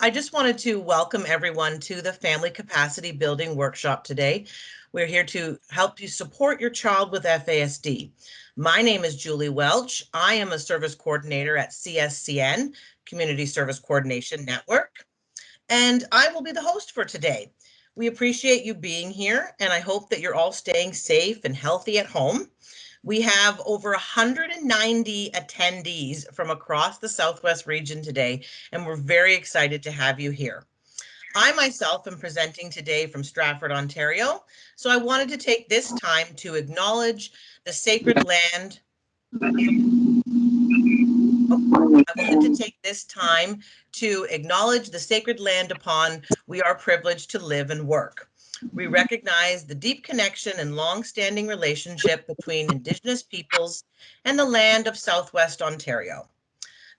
I just wanted to welcome everyone to the Family Capacity Building Workshop today. We're here to help you support your child with FASD. My name is Julie Welch. I am a service coordinator at CSCN, Community Service Coordination Network, and I will be the host for today. We appreciate you being here, and I hope that you're all staying safe and healthy at home. We have over 190 attendees from across the Southwest region today, and we're very excited to have you here. I myself am presenting today from Stratford, Ontario, so I wanted to take this time to acknowledge the sacred land. I wanted to take this time to acknowledge the sacred land upon we are privileged to live and work. We recognize the deep connection and long-standing relationship between Indigenous peoples and the land of Southwest Ontario.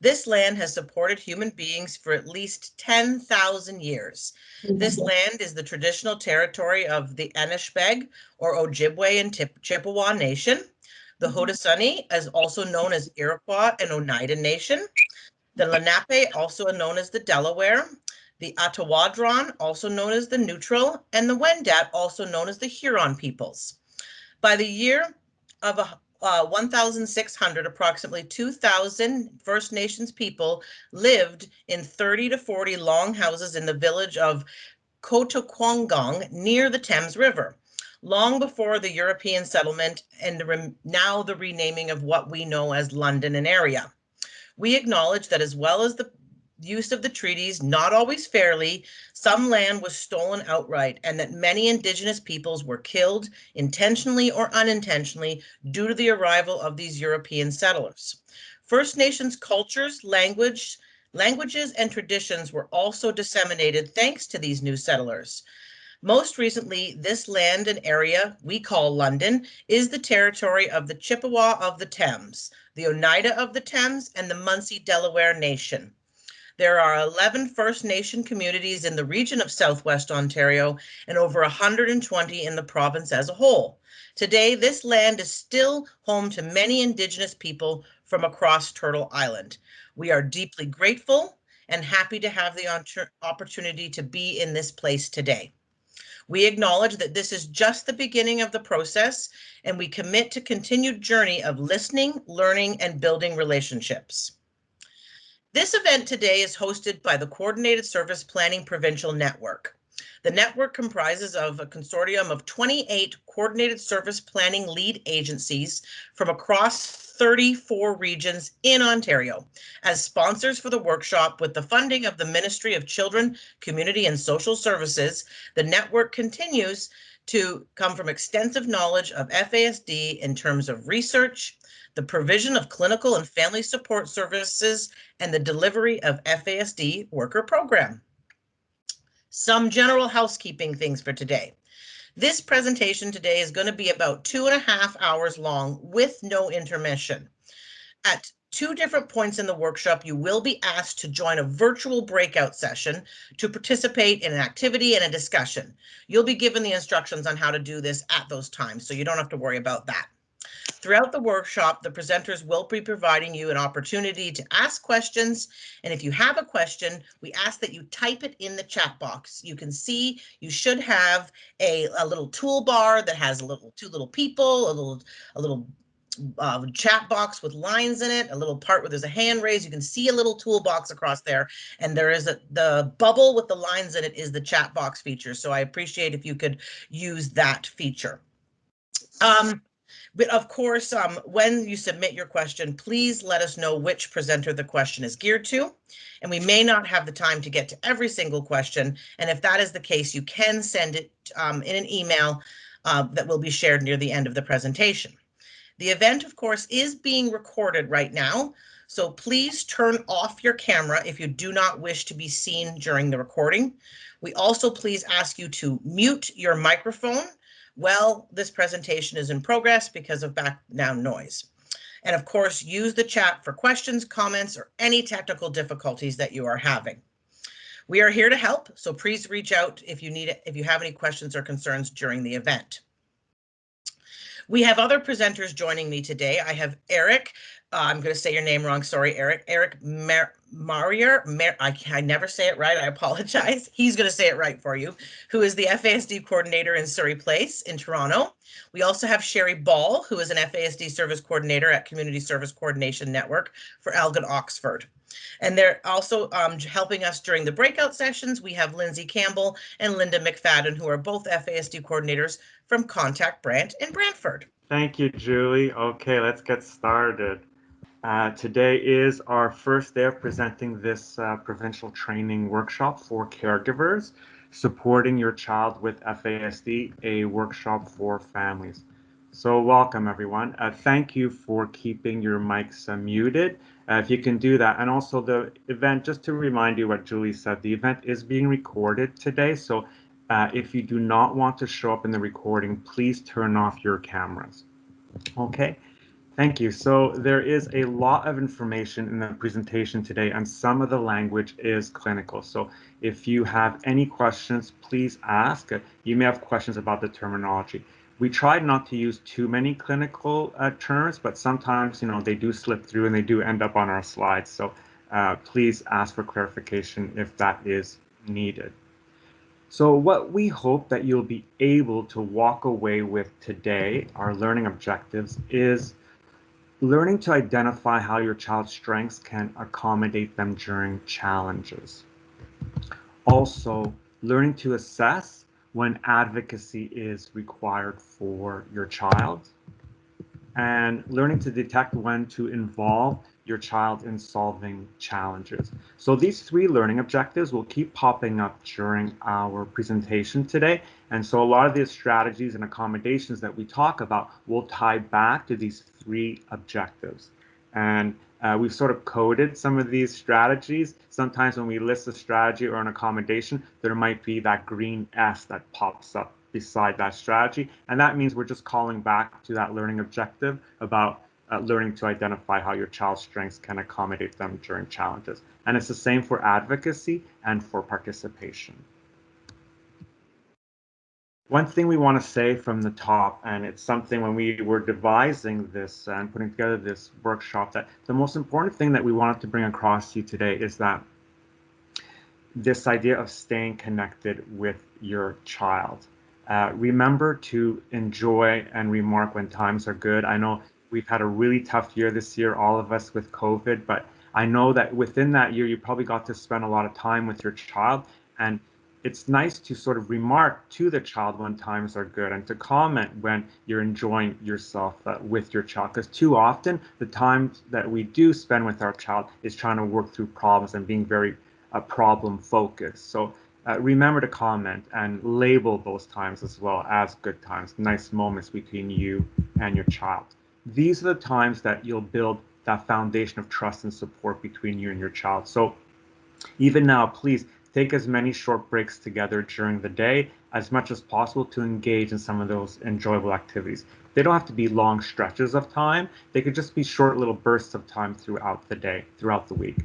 This land has supported human beings for at least 10,000 years. This land is the traditional territory of the Anishbeg or Ojibwe and Chippewa Nation. The Haudenosaunee is also known as Iroquois and Oneida Nation. The Lenape, also known as the Delaware. The Attawadron, also known as the Neutral, and the Wendat, also known as the Huron peoples. By the year of 1,600, approximately 2,000 First Nations people lived in 30 to 40 longhouses in the village of Cotaquangong near the Thames River, long before the European settlement and now the renaming of what we know as London and area. We acknowledge that as well as the use of the treaties, not always fairly, some land was stolen outright and that many Indigenous peoples were killed intentionally or unintentionally due to the arrival of these European settlers. First Nations cultures, languages, and traditions were also disseminated thanks to these new settlers. Most recently, this land and area we call London is the territory of the Chippewa of the Thames, the Oneida of the Thames, and the Munsee Delaware Nation. There are 11 First Nation communities in the region of Southwest Ontario and over 120 in the province as a whole. Today, this land is still home to many Indigenous people from across Turtle Island. We are deeply grateful and happy to have the opportunity to be in this place today. We acknowledge that this is just the beginning of the process, and we commit to continued journey of listening, learning, and building relationships. This event today is hosted by the Coordinated Service Planning Provincial Network. The network comprises of a consortium of 28 coordinated service planning lead agencies from across 34 regions in Ontario. As sponsors for the workshop with the funding of the Ministry of Children, Community and Social Services, the network continues to come from extensive knowledge of FASD in terms of research, the provision of clinical and family support services, and the delivery of FASD worker program. Some general housekeeping things for today. This presentation today is going to be about 2.5 hours long with no intermission. At 2 different points in the workshop, you will be asked to join a virtual breakout session to participate in an activity and a discussion. You'll be given the instructions on how to do this at those times, so you don't have to worry about that. Throughout the workshop, the presenters will be providing you an opportunity to ask questions. And if you have a question, we ask that you type it in the chat box. You can see you should have a little toolbar that has two little people, a little chat box with lines in it, a little part where there's a hand raised. You can see a little toolbox across there, and there is the bubble with the lines in it is the chat box feature. So I appreciate if you could use that feature. But of course, when you submit your question, please let us know which presenter the question is geared to. And we may not have the time to get to every single question. And if that is the case, you can send it in an email that will be shared near the end of the presentation. The event, of course, is being recorded right now. So please turn off your camera if you do not wish to be seen during the recording. We also please ask you to mute your microphone while this presentation is in progress because of background noise. And of course, use the chat for questions, comments, or any technical difficulties that you are having. We are here to help, so please reach out if you have any questions or concerns during the event. We have other presenters joining me today. I have Eric I'm going to say your name wrong. Sorry, Eric. Marier. I never say it right. I apologize. He's going to say it right for you, who is the FASD coordinator in Surrey Place in Toronto. We also have Sherry Ball, who is an FASD service coordinator at Community Service Coordination Network for Elgin, Oxford. And they're also helping us during the breakout sessions. We have Lindsey Campbell and Linda McFadyen, who are both FASD coordinators from Contact Brant in Brantford. Thank you, Julie. Okay, let's get started. Today is our first day of presenting this provincial training workshop for caregivers, supporting your child with FASD, a workshop for families. So welcome everyone. Thank you for keeping your mics muted. If you can do that. And also the event, just to remind you what Julie said, the event is being recorded today. So if you do not want to show up in the recording, please turn off your cameras. Okay. Thank you. So there is a lot of information in the presentation today, and some of the language is clinical. So if you have any questions, please ask. You may have questions about the terminology. We tried not to use too many clinical terms, but sometimes, they do slip through and they do end up on our slides. So please ask for clarification if that is needed. So what we hope that you'll be able to walk away with today, our learning objectives, is learning to identify how your child's strengths can accommodate them during challenges. Also, learning to assess when advocacy is required for your child, and learning to detect when to involve your child in solving challenges. So these three learning objectives will keep popping up during our presentation today. And so a lot of the strategies and accommodations that we talk about will tie back to these three objectives. And we've sort of coded some of these strategies. Sometimes when we list a strategy or an accommodation, there might be that green S that pops up beside that strategy. And that means we're just calling back to that learning objective about learning to identify how your child's strengths can accommodate them during challenges. And it's the same for advocacy and for participation. One thing we want to say from the top, and it's something when we were devising this and putting together this workshop, that the most important thing that we wanted to bring across to you today is that this idea of staying connected with your child. Remember to enjoy and remark when times are good. I know we've had a really tough year this year, all of us with COVID, but I know that within that year, you probably got to spend a lot of time with your child. And it's nice to sort of remark to the child when times are good and to comment when you're enjoying yourself with your child. Because too often, the time that we do spend with our child is trying to work through problems and being very problem focused. So remember to comment and label those times as well as good times, nice moments between you and your child. These are the times that you'll build that foundation of trust and support between you and your child. So even now, please take as many short breaks together during the day as much as possible to engage in some of those enjoyable activities. They don't have to be long stretches of time. They could just be short little bursts of time throughout the day, throughout the week.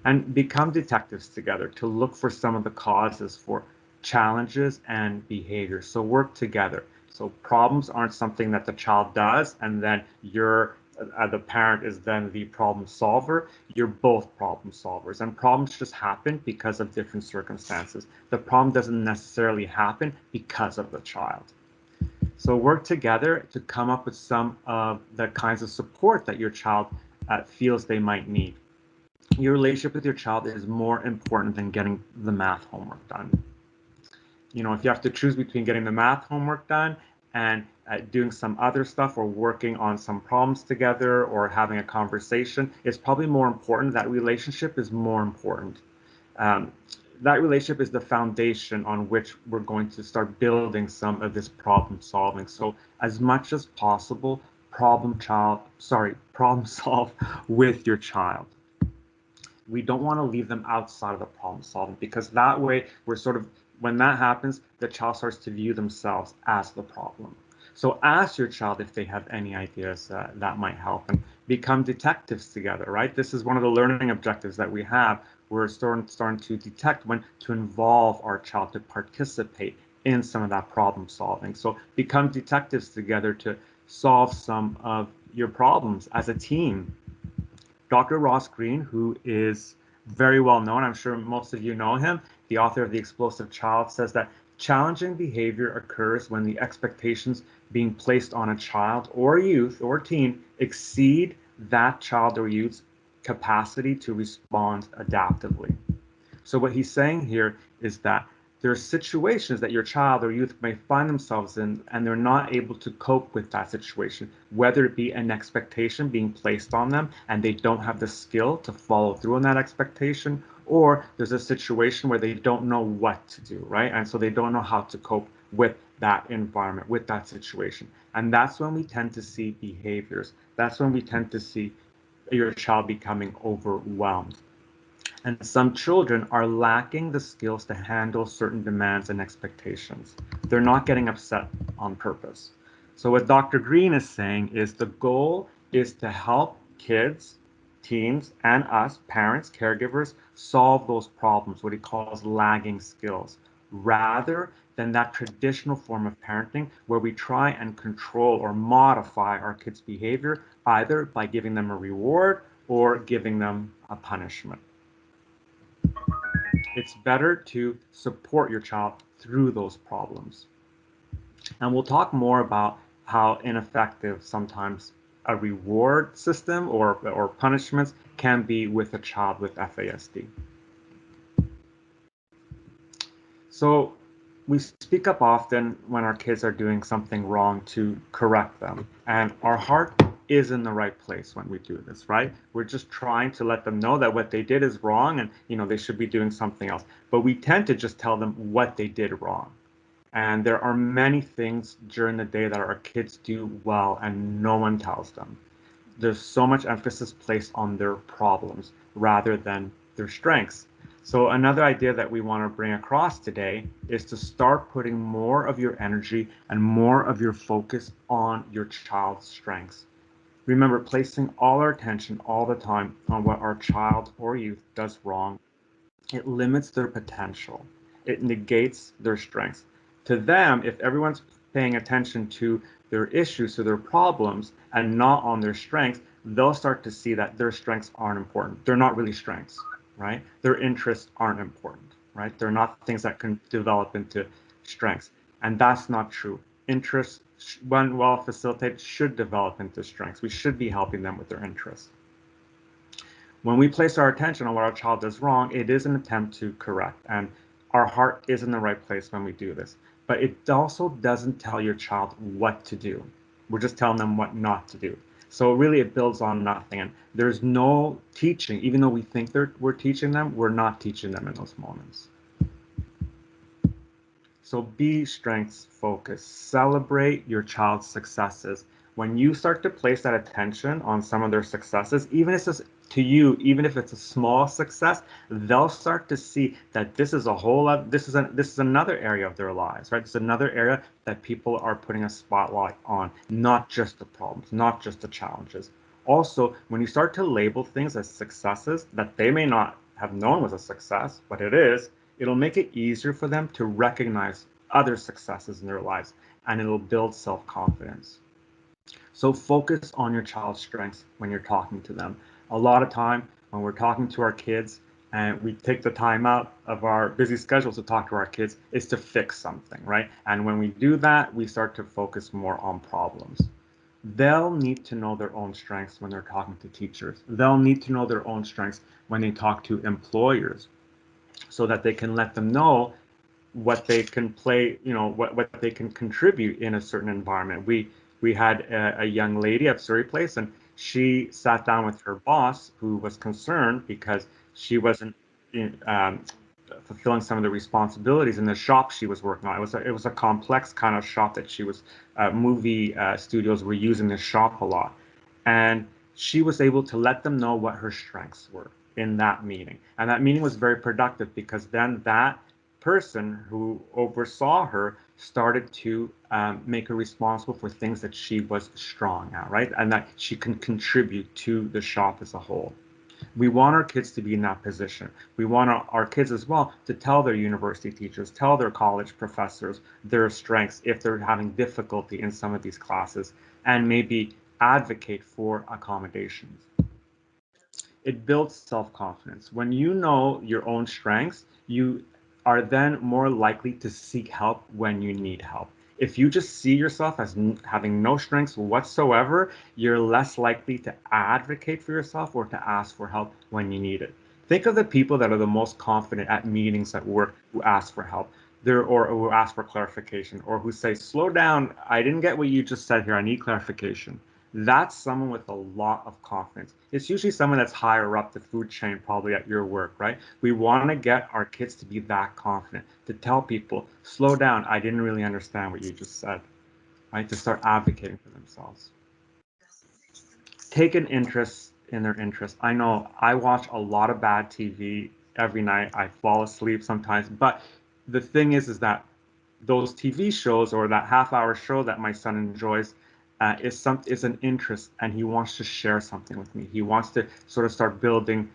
And become detectives together to look for some of the causes for challenges and behaviors. So work together. So problems aren't something that the child does and then you're the parent is then the problem solver. You're both problem solvers, and problems just happen because of different circumstances. The problem doesn't necessarily happen because of the child. So work together to come up with some of the kinds of support that your child feels they might need. Your relationship with your child is more important than getting the math homework done. If you have to choose between getting the math homework done and doing some other stuff or working on some problems together or having a conversation, it's probably more important. That relationship is more important. That relationship is the foundation on which we're going to start building some of this problem solving. So as much as possible, problem solve with your child. We don't want to leave them outside of the problem solving, because that way when that happens, the child starts to view themselves as the problem. So ask your child if they have any ideas that might help, and become detectives together, right? This is one of the learning objectives that we have. We're starting to detect when to involve our child to participate in some of that problem solving. So become detectives together to solve some of your problems as a team. Dr. Ross Green, who is very well known, I'm sure most of you know him, the author of The Explosive Child, says that challenging behavior occurs when the expectations being placed on a child or youth or teen exceed that child or youth's capacity to respond adaptively. So what he's saying here is that there are situations that your child or youth may find themselves in, and they're not able to cope with that situation, whether it be an expectation being placed on them and they don't have the skill to follow through on that expectation, or there's a situation where they don't know what to do, right? And so they don't know how to cope with that environment, with that situation. And that's when we tend to see behaviors. That's when we tend to see your child becoming overwhelmed. And some children are lacking the skills to handle certain demands and expectations. They're not getting upset on purpose. So what Dr. Green is saying is the goal is to help kids, teens, and us, parents, caregivers, solve those problems, what he calls lagging skills, rather than that traditional form of parenting where we try and control or modify our kids' behavior either by giving them a reward or giving them a punishment. It's better to support your child through those problems. And we'll talk more about how ineffective sometimes a reward system or punishments can be with a child with FASD. So we speak up often when our kids are doing something wrong to correct them. And our heart is in the right place when we do this, right? We're just trying to let them know that what they did is wrong and they should be doing something else. But we tend to just tell them what they did wrong. And there are many things during the day that our kids do well and no one tells them. There's so much emphasis placed on their problems rather than their strengths. So another idea that we want to bring across today is to start putting more of your energy and more of your focus on your child's strengths. Remember, placing all our attention all the time on what our child or youth does wrong, it limits their potential. It negates their strengths. To them, if everyone's paying attention to their issues, to their problems, and not on their strengths, they'll start to see that their strengths aren't important. They're not really strengths, right? Their interests aren't important, right? They're not things that can develop into strengths. And that's not true. Interests, when well facilitated, should develop into strengths. We should be helping them with their interests. When we place our attention on what our child does wrong, it is an attempt to correct, and our heart is in the right place when we do this. But it also doesn't tell your child what to do. We're just telling them what not to do. So really it builds on nothing, and there's no teaching. Even though we think we're teaching them, we're not teaching them in those moments. So be strengths focused. Celebrate your child's successes. When you start to place that attention on some of their successes, even if it's to you, even if it's a small success, they'll start to see that this is a whole other, this is another area of their lives, right? It's another area that people are putting a spotlight on, not just the problems, not just the challenges. Also, when you start to label things as successes that they may not have known was a success, but it is, it'll make it easier for them to recognize other successes in their lives, and it'll build self-confidence. So focus on your child's strengths when you're talking to them. A lot of time when we're talking to our kids and we take the time out of our busy schedules to talk to our kids is to fix something, right? And when we do that, we start to focus more on problems. They'll need to know their own strengths when they're talking to teachers. They'll need to know their own strengths when they talk to employers, so that they can let them know what they can play, what they can contribute in a certain environment. We had a young lady at Surrey Place, and she sat down with her boss, who was concerned because she wasn't fulfilling some of the responsibilities in the shop she was working on. It was a complex kind of shop that she was. Movie studios were using this shop a lot, and she was able to let them know what her strengths were in that meeting. And that meeting was very productive because then that person who oversaw her started to make her responsible for things that she was strong at, right? And that she can contribute to the shop as a whole. We want our kids to be in that position. We want our kids as well to tell their university teachers, tell their college professors their strengths if they're having difficulty in some of these classes, and maybe advocate for accommodations. It builds self-confidence. When you know your own strengths, you are then more likely to seek help when you need help. If you just see yourself as having no strengths whatsoever, you're less likely to advocate for yourself or to ask for help when you need it. Think of the people that are the most confident at meetings at work who ask for help. Or who ask for clarification, or who say, slow down, I didn't get what you just said here, I need clarification. That's someone with a lot of confidence. It's usually someone that's higher up the food chain, probably at your work, right? We want to get our kids to be that confident, to tell people, slow down, I didn't really understand what you just said, right? To start advocating for themselves. Take an interest in their interests. I know I watch a lot of bad TV every night. I fall asleep sometimes, but the thing is that those TV shows or that half-hour show that my son enjoys is an interest, and he wants to share something with me. He wants to sort of start building.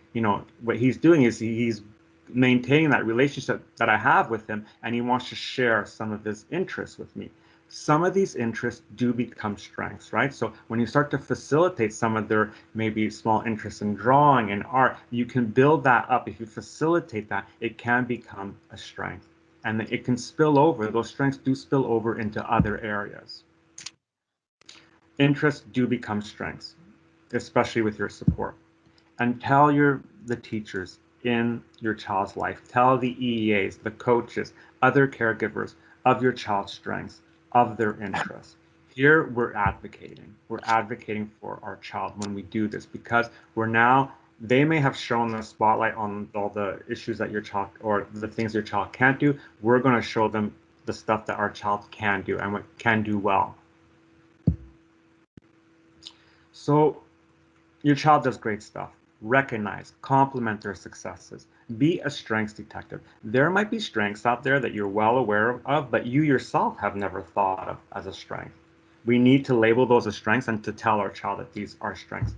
What he's doing is he's maintaining that relationship that I have with him, and he wants to share some of his interests with me. Some of these interests do become strengths, right? So when you start to facilitate some of their maybe small interests in drawing and art, you can build that up. If you facilitate that, it can become a strength. And it can spill over, those strengths do spill over into other areas. Interests do become strengths, especially with your support. And tell the teachers in your child's life, tell the EEAs, the coaches, other caregivers of your child's strengths, of their interests. Here we're advocating. We're advocating for our child when we do this, because they may have shown the spotlight on all the issues that your child, or the things your child can't do. We're going to show them the stuff that our child can do and what can do well. So your child does great stuff. Recognize, compliment their successes. Be a strengths detective. There might be strengths out there that you're well aware of, but you yourself have never thought of as a strength. We need to label those as strengths and to tell our child that these are strengths.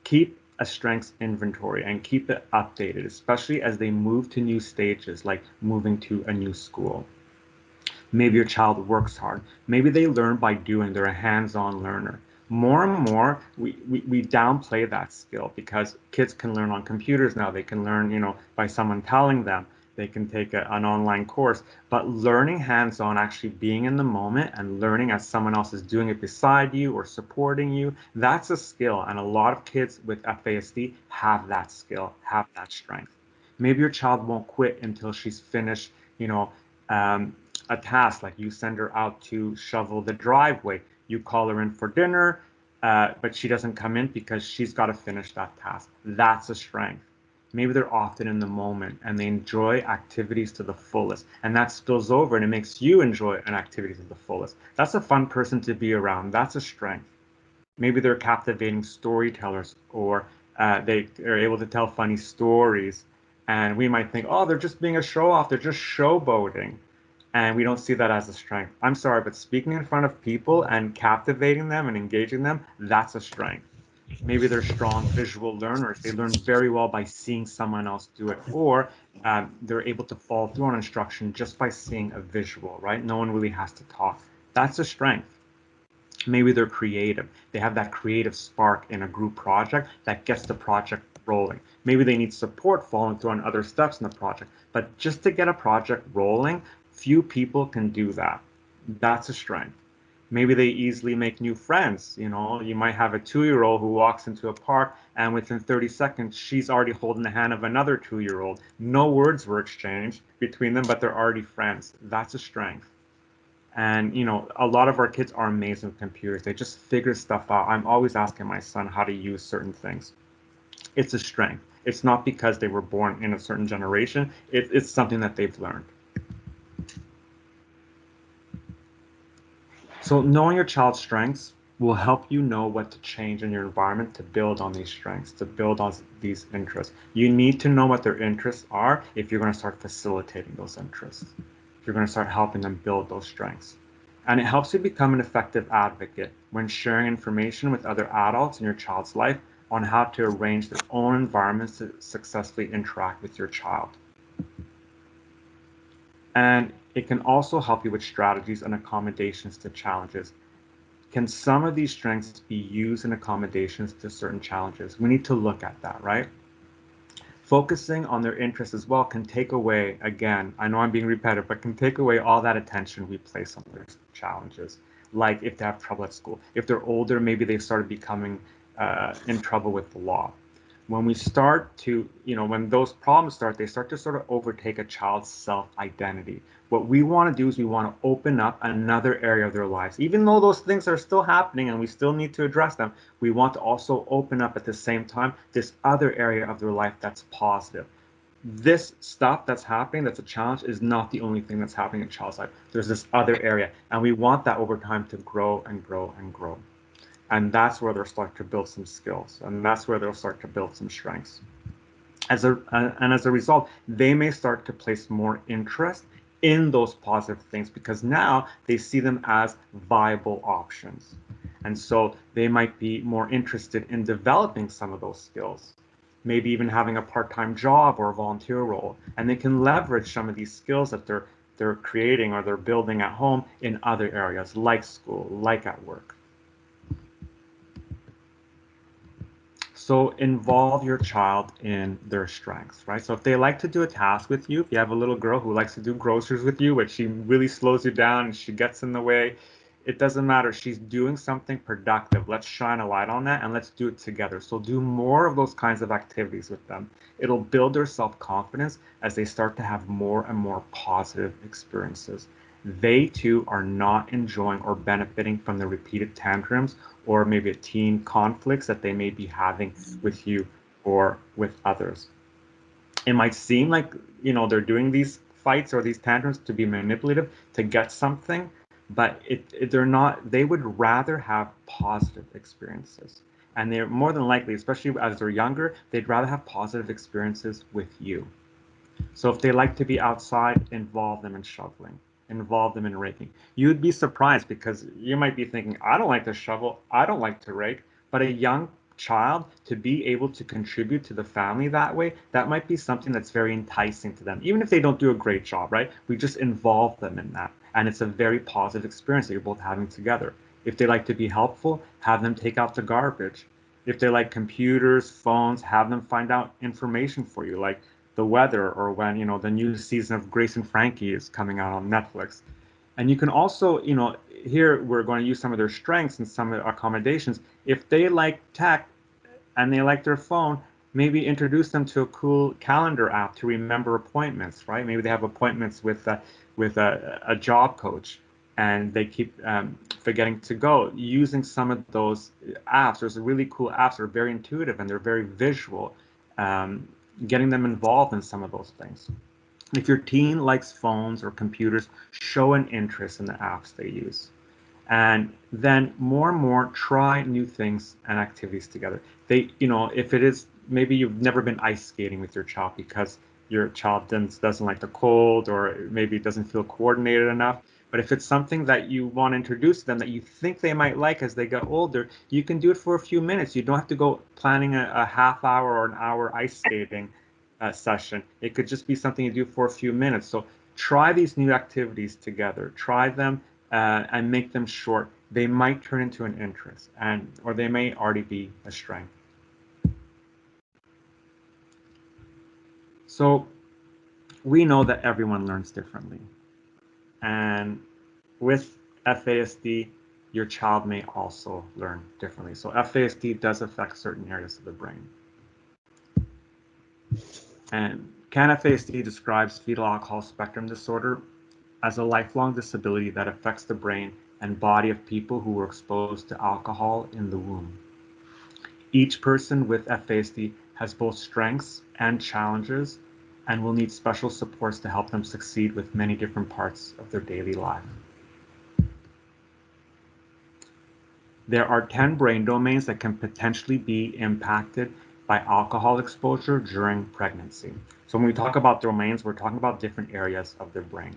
Keep a strengths inventory and keep it updated, especially as they move to new stages, like moving to a new school. Maybe your child works hard. Maybe they learn by doing. They're a hands-on learner. More and more, we downplay that skill, because kids can learn on computers now. They can learn, by someone telling them. They can take an online course. But learning hands-on, actually being in the moment and learning as someone else is doing it beside you or supporting you, that's a skill. And a lot of kids with FASD have that skill, have that strength. Maybe your child won't quit until she's finished, um, a task. Like, you send her out to shovel the driveway, you call her in for dinner, but she doesn't come in because she's got to finish that task. That's a strength. Maybe they're often in the moment and they enjoy activities to the fullest, and that spills over and it makes you enjoy an activity to the fullest. That's a fun person to be around. That's a strength. Maybe they're captivating storytellers, or they are able to tell funny stories, and we might think, oh, they're just being a show off, they're just showboating, and we don't see that as a strength. I'm sorry, but speaking in front of people and captivating them and engaging them, that's a strength. Maybe they're strong visual learners. They learn very well by seeing someone else do it, or they're able to follow through on instruction just by seeing a visual, right? No one really has to talk. That's a strength. Maybe they're creative. They have that creative spark in a group project that gets the project rolling. Maybe they need support following through on other steps in the project, but just to get a project rolling, few people can do that. That's a strength. Maybe they easily make new friends. You might have a 2-year-old who walks into a park, and within 30 seconds, she's already holding the hand of another 2-year-old. No words were exchanged between them, but they're already friends. That's a strength. And a lot of our kids are amazing with computers. They just figure stuff out. I'm always asking my son how to use certain things. It's a strength. It's not because they were born in a certain generation. It's something that they've learned. So knowing your child's strengths will help you know what to change in your environment to build on these strengths, to build on these interests. You need to know what their interests are if you're going to start facilitating those interests. You're going to start helping them build those strengths. And it helps you become an effective advocate when sharing information with other adults in your child's life on how to arrange their own environments to successfully interact with your child. And it can also help you with strategies and accommodations to challenges. Can some of these strengths be used in accommodations to certain challenges? We need to look at that, right? Focusing on their interests as well can take away, again, I know I'm being repetitive, but can take away all that attention we place on their challenges. Like if they have trouble at school. If they're older, maybe they started becoming in trouble with the law. When we start to, when those problems start, they start to sort of overtake a child's self-identity. What we want to do is we want to open up another area of their lives. Even though those things are still happening and we still need to address them, we want to also open up at the same time this other area of their life that's positive. This stuff that's happening, that's a challenge, is not the only thing that's happening in a child's life. There's this other area, and we want that over time to grow and grow and grow. And that's where they'll start to build some skills, and that's where they'll start to build some strengths. As a result, they may start to place more interest in those positive things because now they see them as viable options. And so they might be more interested in developing some of those skills, maybe even having a part-time job or a volunteer role. And they can leverage some of these skills that they're creating or they're building at home in other areas like school, like at work. So involve your child in their strengths, right? So if they like to do a task with you, if you have a little girl who likes to do groceries with you, but she really slows you down and she gets in the way, it doesn't matter. She's doing something productive. Let's shine a light on that and let's do it together. So do more of those kinds of activities with them. It'll build their self-confidence as they start to have more and more positive experiences. They too are not enjoying or benefiting from the repeated tantrums or maybe teen conflicts that they may be having with you or with others. It might seem like, they're doing these fights or these tantrums to be manipulative to get something, but they're not. They would rather have positive experiences. And they're more than likely, especially as they're younger, they'd rather have positive experiences with you. So if they like to be outside, involve them in shoveling, involve them in raking. You'd be surprised because you might be thinking, I don't like to shovel, I don't like to rake, but a young child to be able to contribute to the family that way, that might be something that's very enticing to them. Even if they don't do a great job, right? We just involve them in that. And it's a very positive experience that you're both having together. If they like to be helpful, have them take out the garbage. If they like computers, phones, have them find out information for you, like the weather or when, the new season of Grace and Frankie is coming out on Netflix. And you can also, here we're going to use some of their strengths and some of their accommodations. If they like tech and they like their phone, maybe introduce them to a cool calendar app to remember appointments, right? Maybe they have appointments with a job coach and they keep forgetting to go. Using some of those apps, there's really cool apps that are very intuitive and they're very visual. Getting them involved in some of those things. If your teen likes phones or computers, show an interest in the apps they use. And then more and more, try new things and activities together. If it is, maybe you've never been ice skating with your child because your child doesn't like the cold or maybe doesn't feel coordinated enough. But if it's something that you want to introduce to them that you think they might like as they get older, you can do it for a few minutes. You don't have to go planning a half hour or an hour ice skating session. It could just be something you do for a few minutes. So try these new activities together. Try them and make them short. They might turn into an interest, or they may already be a strength. So we know that everyone learns differently. And with FASD, your child may also learn differently. So FASD does affect certain areas of the brain. And CAN-FASD describes fetal alcohol spectrum disorder as a lifelong disability that affects the brain and body of people who were exposed to alcohol in the womb. Each person with FASD has both strengths and challenges and will need special supports to help them succeed with many different parts of their daily life. There are 10 brain domains that can potentially be impacted by alcohol exposure during pregnancy. So when we talk about domains, we're talking about different areas of their brain.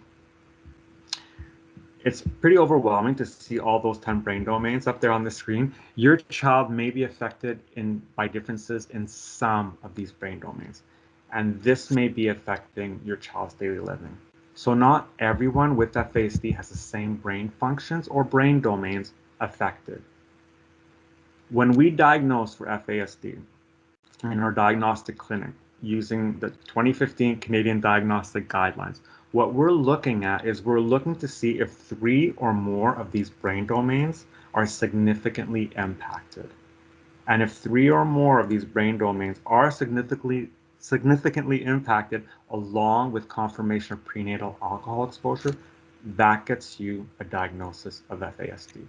It's pretty overwhelming to see all those 10 brain domains up there on the screen. Your child may be affected by differences in some of these brain domains, and this may be affecting your child's daily living. So not everyone with FASD has the same brain functions or brain domains affected. When we diagnose for FASD in our diagnostic clinic, using the 2015 Canadian Diagnostic Guidelines. What we're looking at is we're looking to see if 3 or more of these brain domains are significantly impacted. And if 3 or more of these brain domains are significantly impacted along with confirmation of prenatal alcohol exposure, that gets you a diagnosis of FASD.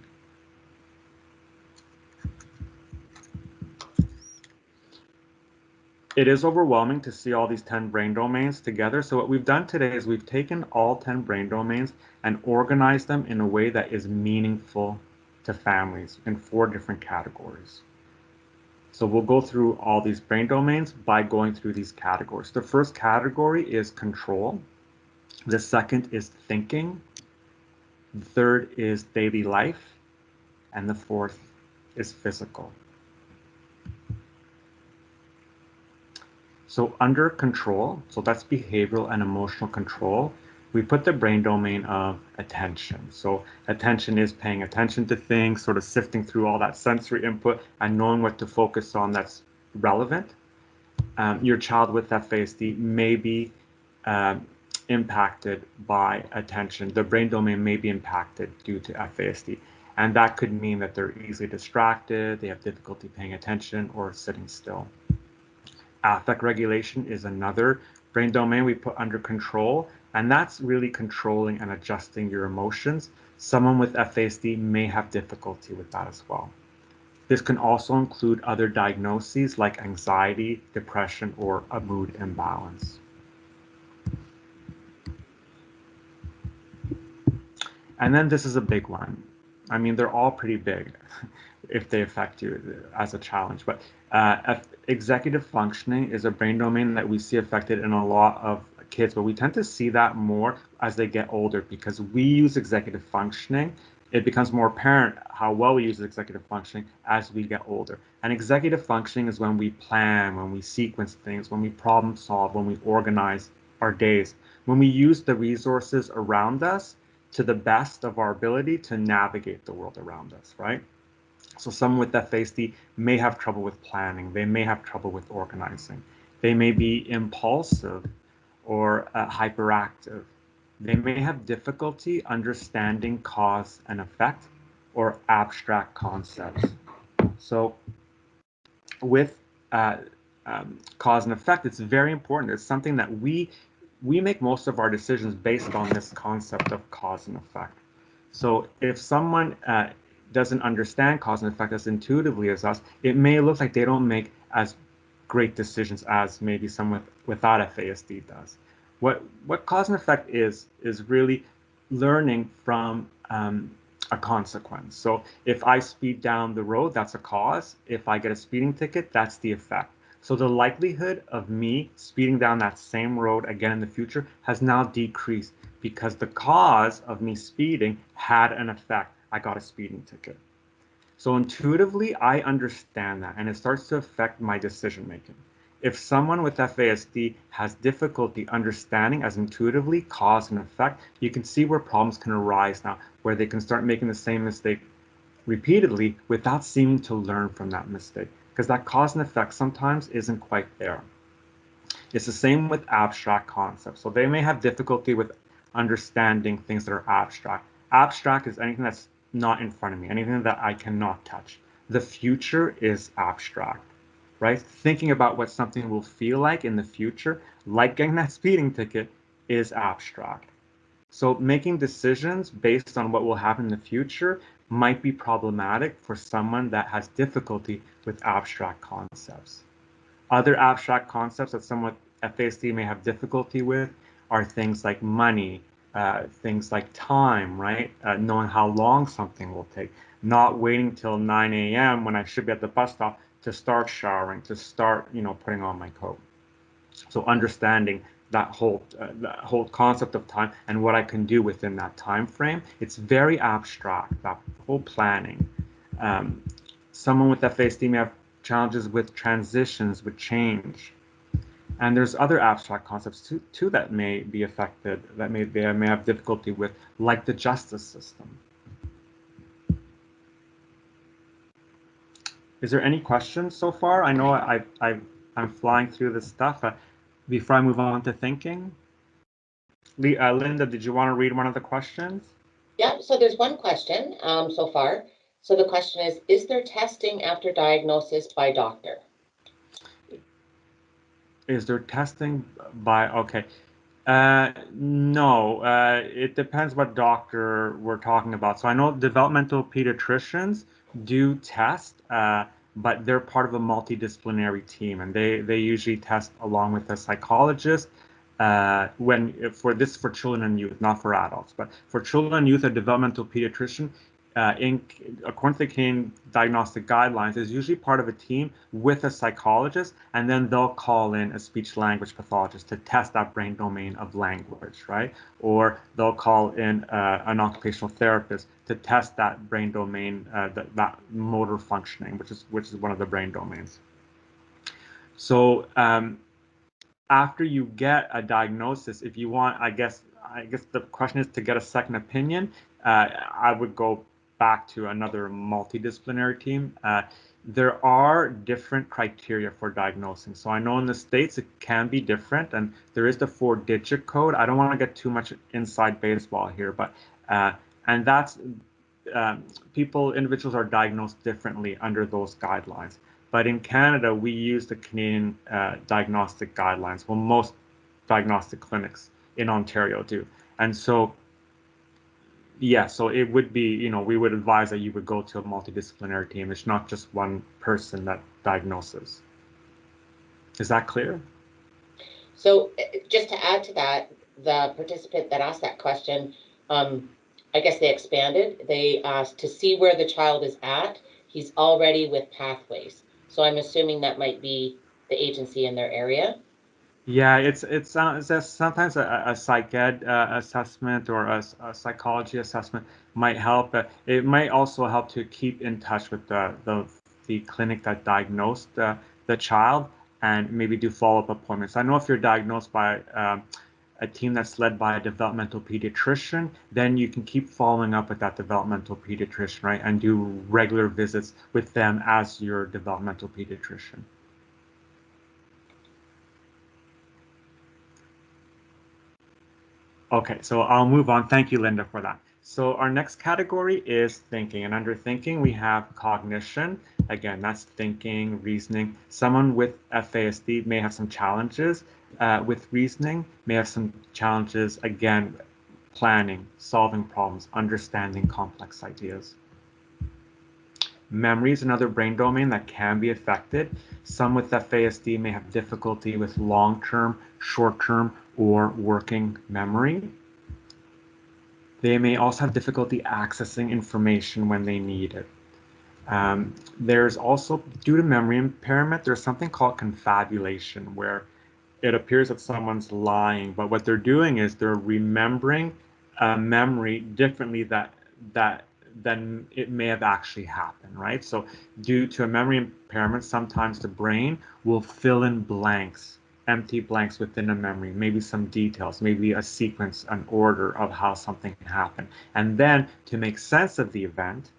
It is overwhelming to see all these 10 brain domains together. So what we've done today is we've taken all 10 brain domains and organized them in a way that is meaningful to families in 4 different categories. So we'll go through all these brain domains by going through these categories. The first category is control. The second is thinking. The third is daily life. And the fourth is physical. So under control, so that's behavioral and emotional control, we put the brain domain of attention. So attention is paying attention to things, sort of sifting through all that sensory input and knowing what to focus on that's relevant. Your child with FASD may be impacted by attention. The brain domain may be impacted due to FASD. And that could mean that they're easily distracted, they have difficulty paying attention or sitting still. Affect regulation is another brain domain we put under control, and that's really controlling and adjusting your emotions. Someone with FASD may have difficulty with that as well. This can also include other diagnoses like anxiety, depression, or a mood imbalance. And then this is a big one. I mean, they're all pretty big if they affect you as a challenge, but executive functioning is a brain domain that we see affected in a lot of kids, but we tend to see that more as they get older because we use executive functioning. It becomes more apparent how well we use executive functioning as we get older. And executive functioning is when we plan, when we sequence things, when we problem solve, when we organize our days, when we use the resources around us to the best of our ability to navigate the world around us, right? So someone with FASD may have trouble with planning. They may have trouble with organizing. They may be impulsive or hyperactive. They may have difficulty understanding cause and effect or abstract concepts. So with cause and effect, it's very important. It's something that we make most of our decisions based on this concept of cause and effect. So if someone doesn't understand cause and effect as intuitively as us, it may look like they don't make as great decisions as maybe someone without FASD does. What cause and effect is really learning from a consequence. So if I speed down the road, that's a cause. If I get a speeding ticket, that's the effect. So the likelihood of me speeding down that same road again in the future has now decreased because the cause of me speeding had an effect. I got a speeding ticket. So intuitively, I understand that, and it starts to affect my decision making. If someone with FASD has difficulty understanding as intuitively cause and effect, you can see where problems can arise now, where they can start making the same mistake repeatedly without seeming to learn from that mistake, because that cause and effect sometimes isn't quite there. It's the same with abstract concepts. So they may have difficulty with understanding things that are abstract. Abstract is anything that's not in front of me, anything that I cannot touch. The future is abstract, right? Thinking about what something will feel like in the future, like getting that speeding ticket, is abstract. So making decisions based on what will happen in the future might be problematic for someone that has difficulty with abstract concepts. Other abstract concepts that someone with FASD may have difficulty with are things like money, things like time, right? Knowing how long something will take, not waiting till 9 a.m. when I should be at the bus stop to start showering, to start, putting on my coat. So understanding that whole concept of time and what I can do within that time frame, it's very abstract, that whole planning. Someone with FASD may have challenges with transitions, with change. And there's other abstract concepts too that may be affected, that they may have difficulty with, like the justice system. Is there any questions so far? I know I've I'm flying through this stuff. Before I move on to thinking, Linda, did you want to read one of the questions? Yeah, so there's one question so far. So the question is there testing after diagnosis by doctor? Is there testing by, okay. No, it depends what doctor we're talking about. So I know developmental pediatricians do test, but they're part of a multidisciplinary team, and they usually test along with a psychologist. When for children and youth, not for adults, but for children and youth, a developmental pediatrician, according to the Canadian diagnostic guidelines, is usually part of a team with a psychologist, and then they'll call in a speech language pathologist to test that brain domain of language, right? Or they'll call in an occupational therapist to test that brain domain, that motor functioning, which is one of the brain domains. So after you get a diagnosis, if you want, I guess the question is to get a second opinion. I would go back to another multidisciplinary team. There are different criteria for diagnosing. So I know in the States it can be different, and there is the 4-digit code. I don't want to get too much inside baseball here, but and that's individuals are diagnosed differently under those guidelines. But in Canada, we use the Canadian diagnostic guidelines. Well, most diagnostic clinics in Ontario do. And so, yeah, so it would be, we would advise that you would go to a multidisciplinary team. It's not just one person that diagnoses. Is that clear? So just to add to that, the participant that asked that question, I guess they expanded. They asked to see where the child is at. He's already with Pathways. So I'm assuming that might be the agency in their area. Yeah, it's sometimes a psych ed assessment or a psychology assessment might help. It might also help to keep in touch with the clinic that diagnosed the child and maybe do follow-up appointments. I know if you're diagnosed by a team that's led by a developmental pediatrician, then you can keep following up with that developmental pediatrician, right, and do regular visits with them as your developmental pediatrician. Okay, so I'll move on. Thank you, Linda, for that. So our next category is thinking. And under thinking, we have cognition. Again, that's thinking, reasoning. Someone with FASD may have some challenges with reasoning, may have some challenges, again, planning, solving problems, understanding complex ideas. Memory is another brain domain that can be affected. Some with FASD may have difficulty with long-term, short-term, or working memory. They may also have difficulty accessing information when they need it. There's also, due to memory impairment, there's something called confabulation, where it appears that someone's lying, but what they're doing is they're remembering a memory differently than it may have actually happened, right? So due to a memory impairment, sometimes the brain will fill in blanks, empty blanks within a memory, maybe some details, maybe a sequence, an order of how something happened. And then to make sense of the event,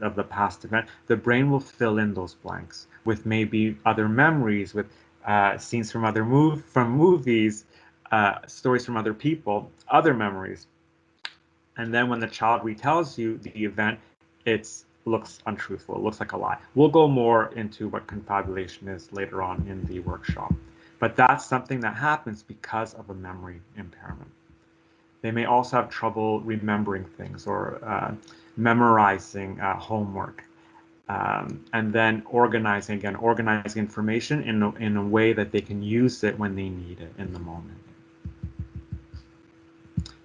of the past event, the brain will fill in those blanks with maybe other memories, with scenes from movies, stories from other people, other memories. And then when the child retells you the event, it looks untruthful. It looks like a lie. We'll go more into what confabulation is later on in the workshop. But that's something that happens because of a memory impairment. They may also have trouble remembering things or memorizing homework. And then organizing information in a way that they can use it when they need it in the moment.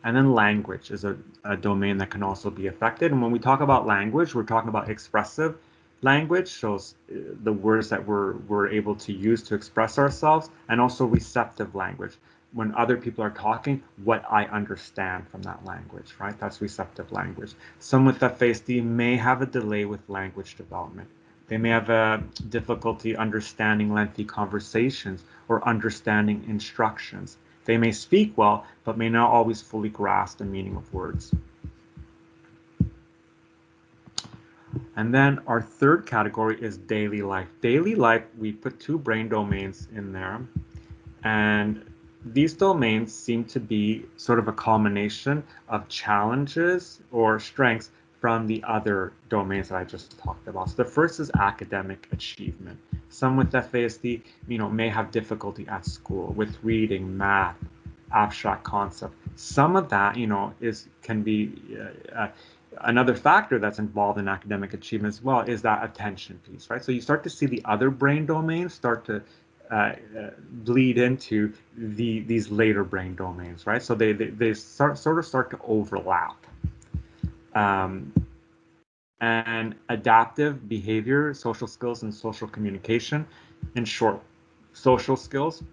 And then language is a domain that can also be affected. And when we talk about language, we're talking about expressive language, so the words that we're able to use to express ourselves, and also receptive language. When other people are talking, what I understand from that language, right? That's receptive language. Some with FASD may have a delay with language development. They may have a difficulty understanding lengthy conversations or understanding instructions. They may speak well, but may not always fully grasp the meaning of words. And then our third category is daily life. Daily life, we put two brain domains in there. And these domains seem to be sort of a combination of challenges or strengths from the other domains that I just talked about. So the first is academic achievement. Some with FASD, may have difficulty at school with reading, math, abstract concept. Some of that, can be another factor that's involved in academic achievement as well is that attention piece, right? So you start to see the other brain domains start to bleed into these later brain domains, right? So they sort of start to overlap. And adaptive behavior, social skills, and social communication. In short, social skills,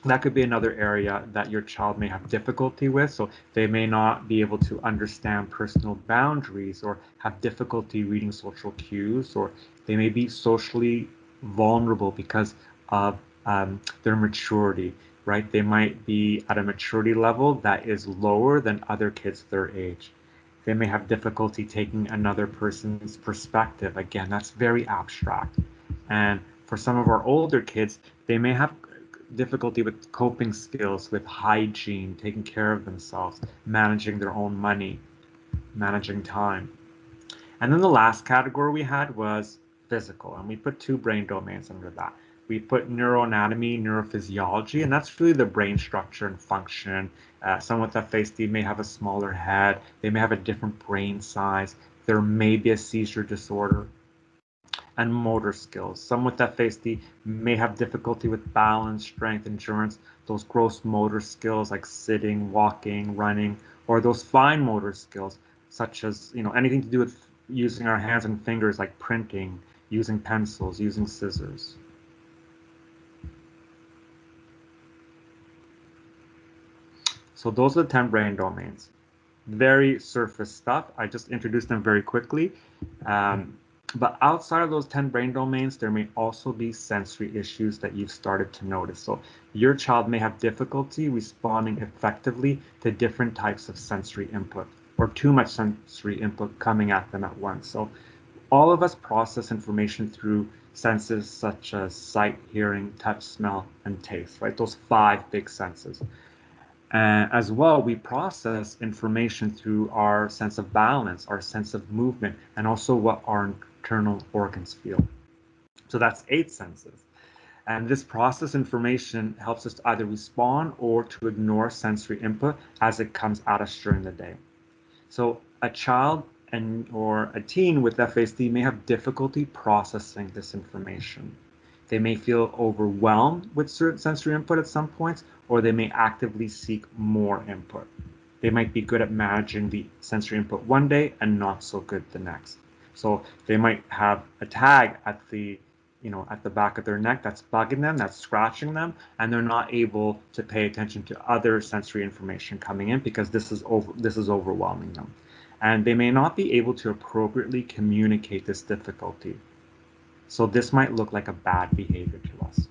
that could be another area that your child may have difficulty with. So they may not be able to understand personal boundaries or have difficulty reading social cues, or they may be socially vulnerable because of their maturity, right? They might be at a maturity level that is lower than other kids their age. They may have difficulty taking another person's perspective. Again, that's very abstract. And for some of our older kids, they may have difficulty with coping skills, with hygiene, taking care of themselves, managing their own money, managing time. And then the last category we had was physical, and we put two brain domains under that. We put neuroanatomy, neurophysiology, and that's really the brain structure and function. Someone with FASD may have a smaller head, they may have a different brain size, there may be a seizure disorder. And motor skills. Some with FASD may have difficulty with balance, strength, endurance, those gross motor skills like sitting, walking, running, or those fine motor skills, such as anything to do with using our hands and fingers like printing, using pencils, using scissors. So those are the 10 brain domains. Very surface stuff. I just introduced them very quickly. But outside of those 10 brain domains, there may also be sensory issues that you've started to notice. So your child may have difficulty responding effectively to different types of sensory input, or too much sensory input coming at them at once. So all of us process information through senses such as sight, hearing, touch, smell, and taste, right? Those 5 big senses. As well, we process information through our sense of balance, our sense of movement, and also what our internal organs feel. So that's 8 senses. And this process information helps us to either respond or to ignore sensory input as it comes at us during the day. So a child or a teen with FASD may have difficulty processing this information. They may feel overwhelmed with certain sensory input at some points, or they may actively seek more input. They might be good at managing the sensory input one day and not so good the next. So they might have a tag at the back of their neck that's bugging them, that's scratching them, and they're not able to pay attention to other sensory information coming in because this is overwhelming them. And they may not be able to appropriately communicate this difficulty. So this might look like a bad behavior to us.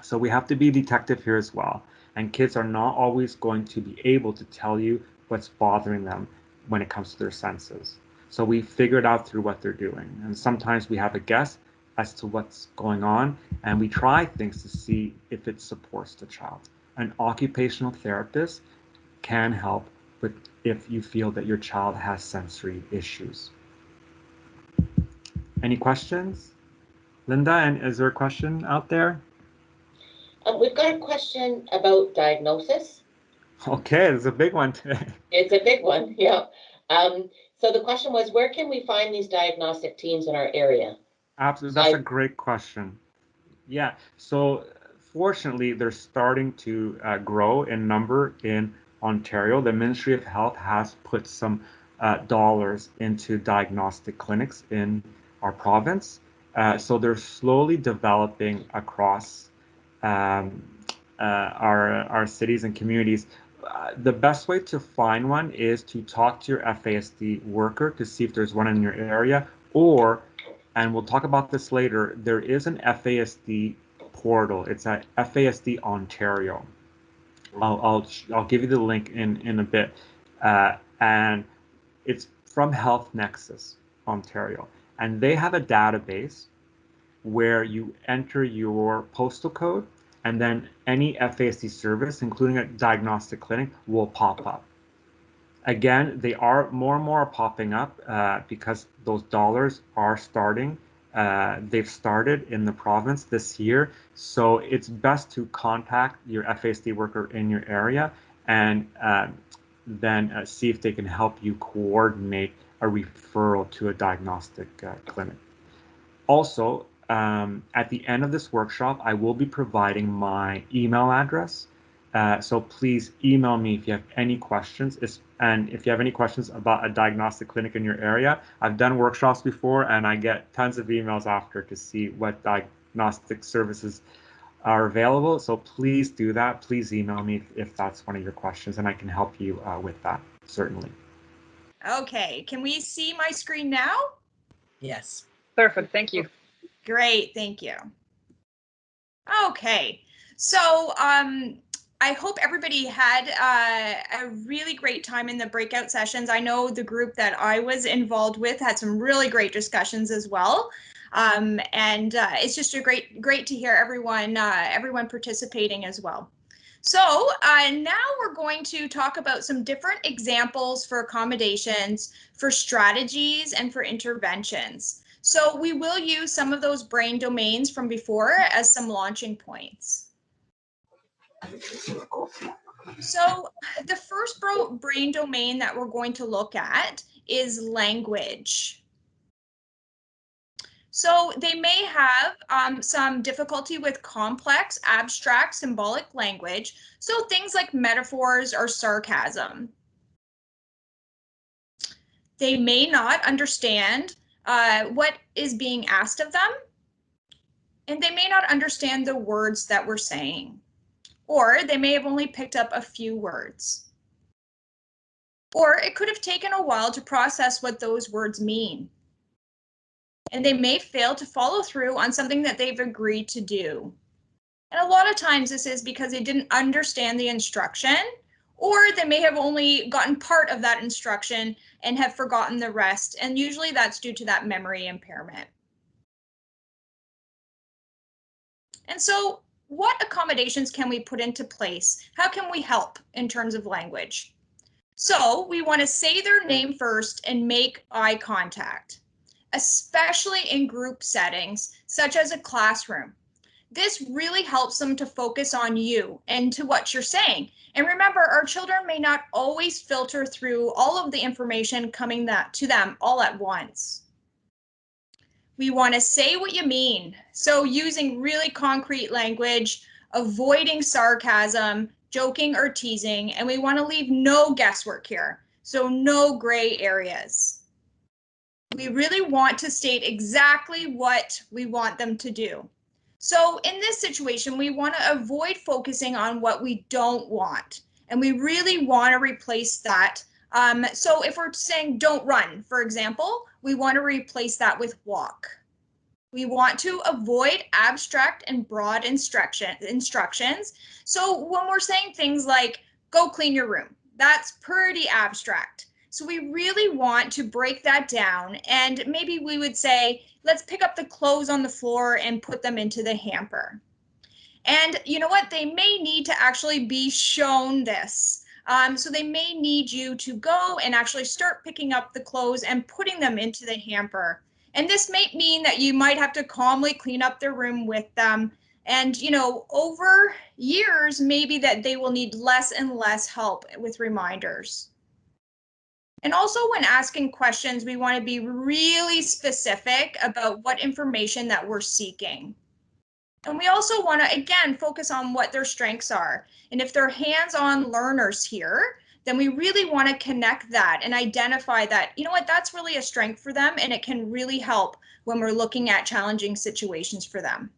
So we have to be detective here as well. And kids are not always going to be able to tell you what's bothering them when it comes to their senses. So we figure it out through what they're doing. And sometimes we have a guess as to what's going on, and we try things to see if it supports the child. An occupational therapist can help with if you feel that your child has sensory issues. Any questions? Linda, and is there a question out there? We've got a question about diagnosis. Okay, it's a big one today. It's a big one, yeah. So the question was, where can we find these diagnostic teams in our area? Absolutely, that's a great question. Yeah, so fortunately, they're starting to grow in number in Ontario. The Ministry of Health has put some dollars into diagnostic clinics in our province. So they're slowly developing across our cities and communities. The best way to find one is to talk to your FASD worker to see if there's one in your area, or, and we'll talk about this later, there is an FASD portal. It's at FASD Ontario. I'll give you the link in a bit, and it's from Health Nexus Ontario, and they have a database where you enter your postal code, and then any FASD service, including a diagnostic clinic, will pop up. Again, they are more and more popping up because those dollars are starting. They've started in the province this year, so it's best to contact your FASD worker in your area and then see if they can help you coordinate a referral to a diagnostic clinic. Also, at the end of this workshop, I will be providing my email address. So please email me if you have any questions. And if you have any questions about a diagnostic clinic in your area, I've done workshops before and I get tons of emails after to see what diagnostic services are available. So please do that. Please email me if that's one of your questions, and I can help you with that, certainly. Okay, can we see my screen now? Yes. Perfect, thank you. Great, thank you. Okay, so I hope everybody had a really great time in the breakout sessions. I know the group that I was involved with had some really great discussions as well. And it's just great to hear everyone participating as well. So now we're going to talk about some different examples for accommodations, for strategies, and for interventions. So we will use some of those brain domains from before as some launching points. So the first brain domain that we're going to look at is language. So they may have some difficulty with complex, abstract, symbolic language. So things like metaphors or sarcasm. They may not understand what is being asked of them, and they may not understand the words that we're saying, or they may have only picked up a few words. Or it could have taken a while to process what those words mean. And they may fail to follow through on something that they've agreed to do. And a lot of times this is because they didn't understand the instruction, or they may have only gotten part of that instruction and have forgotten the rest. And usually that's due to that memory impairment. And so what accommodations can we put into place? How can we help in terms of language? So we want to say their name first and make eye contact, especially in group settings, such as a classroom. This really helps them to focus on you and to what you're saying. And remember, our children may not always filter through all of the information coming to them all at once. We want to say what you mean. So using really concrete language, avoiding sarcasm, joking or teasing, and we want to leave no guesswork here. So no gray areas. We really want to state exactly what we want them to do. So in this situation, we want to avoid focusing on what we don't want. And we really want to replace that. So if we're saying don't run, for example, we want to replace that with walk. We want to avoid abstract and broad instructions. So when we're saying things like go clean your room, that's pretty abstract. So we really want to break that down, and maybe we would say, let's pick up the clothes on the floor and put them into the hamper. And you know what? They may need to actually be shown this. So they may need you to go and actually start picking up the clothes and putting them into the hamper. And this may mean that you might have to calmly clean up their room with them. And, you know, over years, maybe that they will need less and less help with reminders. And also when asking questions, we want to be really specific about what information that we're seeking. And we also want to, again, focus on what their strengths are. And if they're hands-on learners here, then we really want to connect that and identify that, you know what, that's really a strength for them, and it can really help when we're looking at challenging situations for them.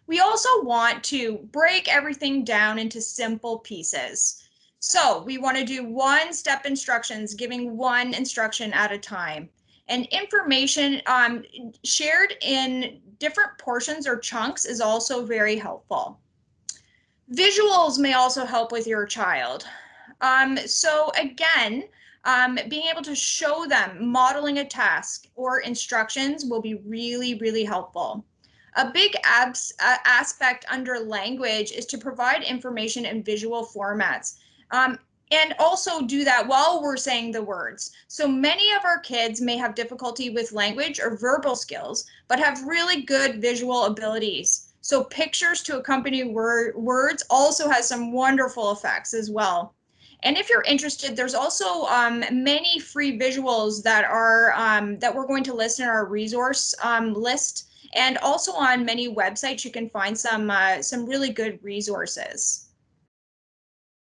We also want to break everything down into simple pieces. So we want to do one-step instructions, giving one instruction at a time. And information shared in different portions or chunks is also very helpful. Visuals may also help with your child. So again, being able to show them modeling a task or instructions will be really, really helpful. A big aspect under language is to provide information in visual formats. And also do that while we're saying the words. So many of our kids may have difficulty with language or verbal skills, but have really good visual abilities. So pictures to accompany words also has some wonderful effects as well. And if you're interested, there's also many free visuals that are that we're going to list in our resource list, and also on many websites you can find some really good resources.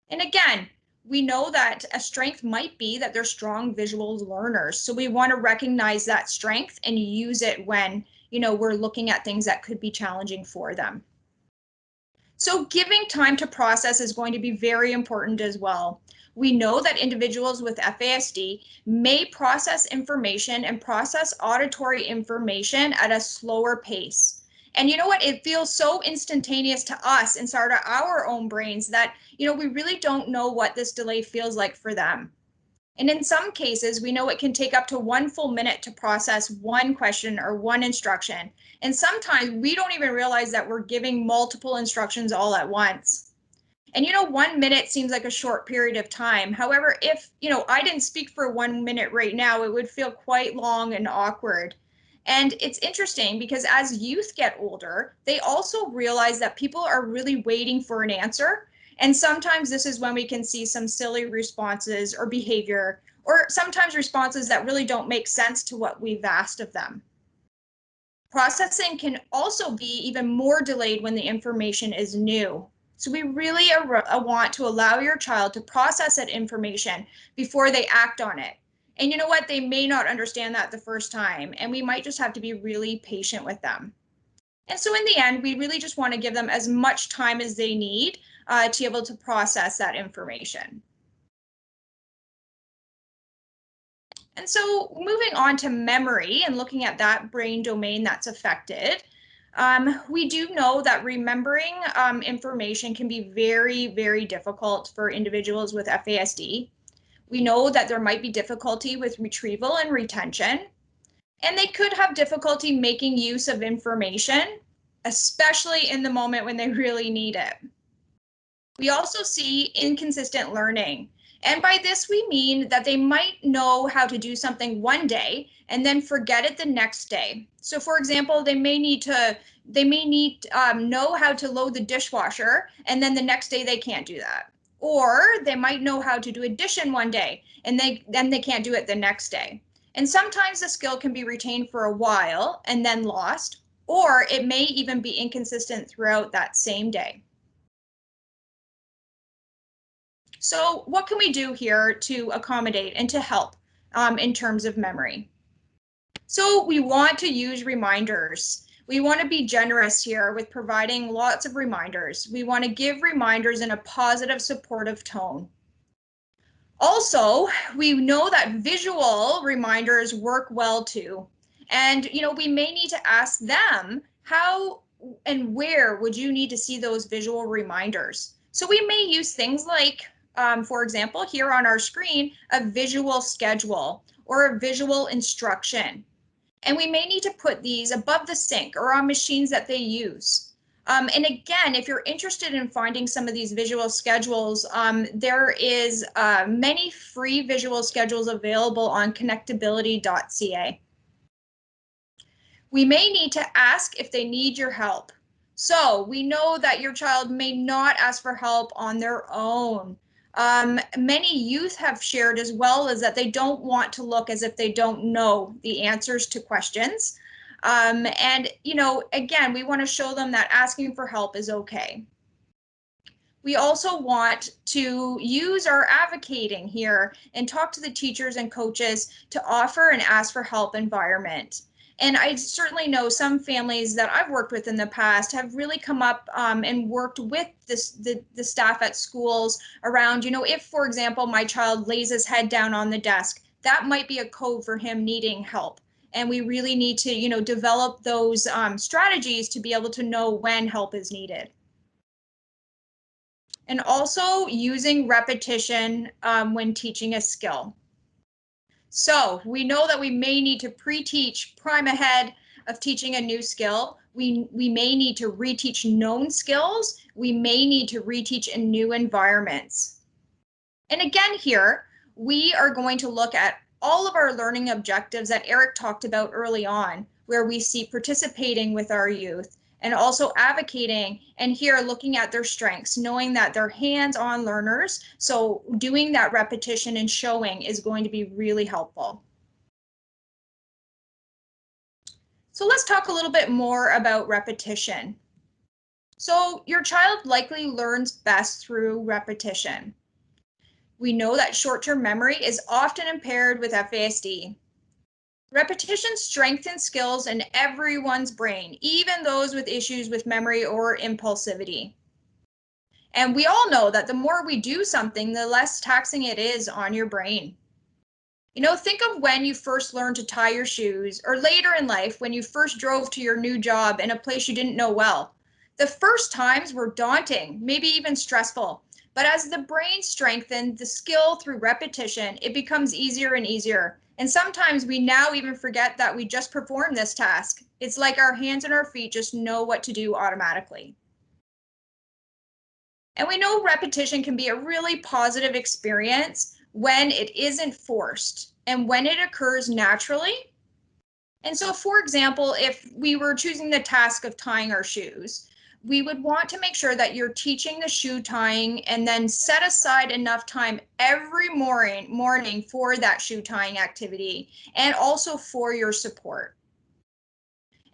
And again, we know that a strength might be that they're strong visual learners. So we want to recognize that strength and use it when, we're looking at things that could be challenging for them. So giving time to process is going to be very important as well. We know that individuals with FASD may process information and process auditory information at a slower pace. And you know what? It feels so instantaneous to us inside of our own brains that, we really don't know what this delay feels like for them. And in some cases, we know it can take up to 1 full minute to process one question or one instruction. And sometimes we don't even realize that we're giving multiple instructions all at once. And 1 minute seems like a short period of time. However, if I didn't speak for 1 minute right now, it would feel quite long and awkward. And it's interesting because as youth get older, they also realize that people are really waiting for an answer. And sometimes this is when we can see some silly responses or behavior, or sometimes responses that really don't make sense to what we've asked of them. Processing can also be even more delayed when the information is new. So we really want to allow your child to process that information before they act on it. And you know what? They may not understand that the first time, and we might just have to be really patient with them. And so in the end, we really just want to give them as much time as they need to be able to process that information. And so moving on to memory and looking at that brain domain that's affected, we do know that remembering information can be very, very difficult for individuals with FASD. We know that there might be difficulty with retrieval and retention, and they could have difficulty making use of information, especially in the moment when they really need it. We also see inconsistent learning. And by this, we mean that they might know how to do something one day and then forget it the next day. So for example, they may know how to load the dishwasher, and then the next day they can't do that. Or they might know how to do addition one day, and then they can't do it the next day. And sometimes the skill can be retained for a while and then lost, or it may even be inconsistent throughout that same day. So what can we do here to accommodate and to help in terms of memory? So we want to use reminders. We want to be generous here with providing lots of reminders. We want to give reminders in a positive, supportive tone. Also, we know that visual reminders work well too. And, we may need to ask them, how and where would you need to see those visual reminders? So we may use things like, for example, here on our screen, a visual schedule or a visual instruction. And we may need to put these above the sink or on machines that they use. And again, if you're interested in finding some of these visual schedules, there is many free visual schedules available on connectability.ca. We may need to ask if they need your help. So we know that your child may not ask for help on their own. Many youth have shared as well as that they don't want to look as if they don't know the answers to questions. And, again, we want to show them that asking for help is okay. We also want to use our advocating here and talk to the teachers and coaches to offer an ask for help environment. And I certainly know some families that I've worked with in the past have really come up and worked with the staff at schools around, if, for example, my child lays his head down on the desk, that might be a code for him needing help. And we really need to, develop those strategies to be able to know when help is needed. And also using repetition when teaching a skill. So we know that we may need to pre-teach prime ahead of teaching a new skill. We may need to reteach known skills. We may need to reteach in new environments. And again here, we are going to look at all of our learning objectives that Eric talked about early on, where we see participating with our youth and also advocating, and here looking at their strengths, knowing that they're hands-on learners. So doing that repetition and showing is going to be really helpful. So let's talk a little bit more about repetition. So your child likely learns best through repetition. We know that short-term memory is often impaired with FASD. Repetition strengthens skills in everyone's brain, even those with issues with memory or impulsivity. And we all know that the more we do something, the less taxing it is on your brain. You know, think of when you first learned to tie your shoes, or later in life when you first drove to your new job in a place you didn't know well. The first times were daunting, maybe even stressful. But as the brain strengthened the skill through repetition, it becomes easier and easier. And sometimes we now even forget that we just performed this task. It's like our hands and our feet just know what to do automatically. And we know repetition can be a really positive experience when it isn't forced and when it occurs naturally. And so, for example, if we were choosing the task of tying our shoes, we would want to make sure that you're teaching the shoe tying and then set aside enough time every morning for that shoe tying activity and also for your support.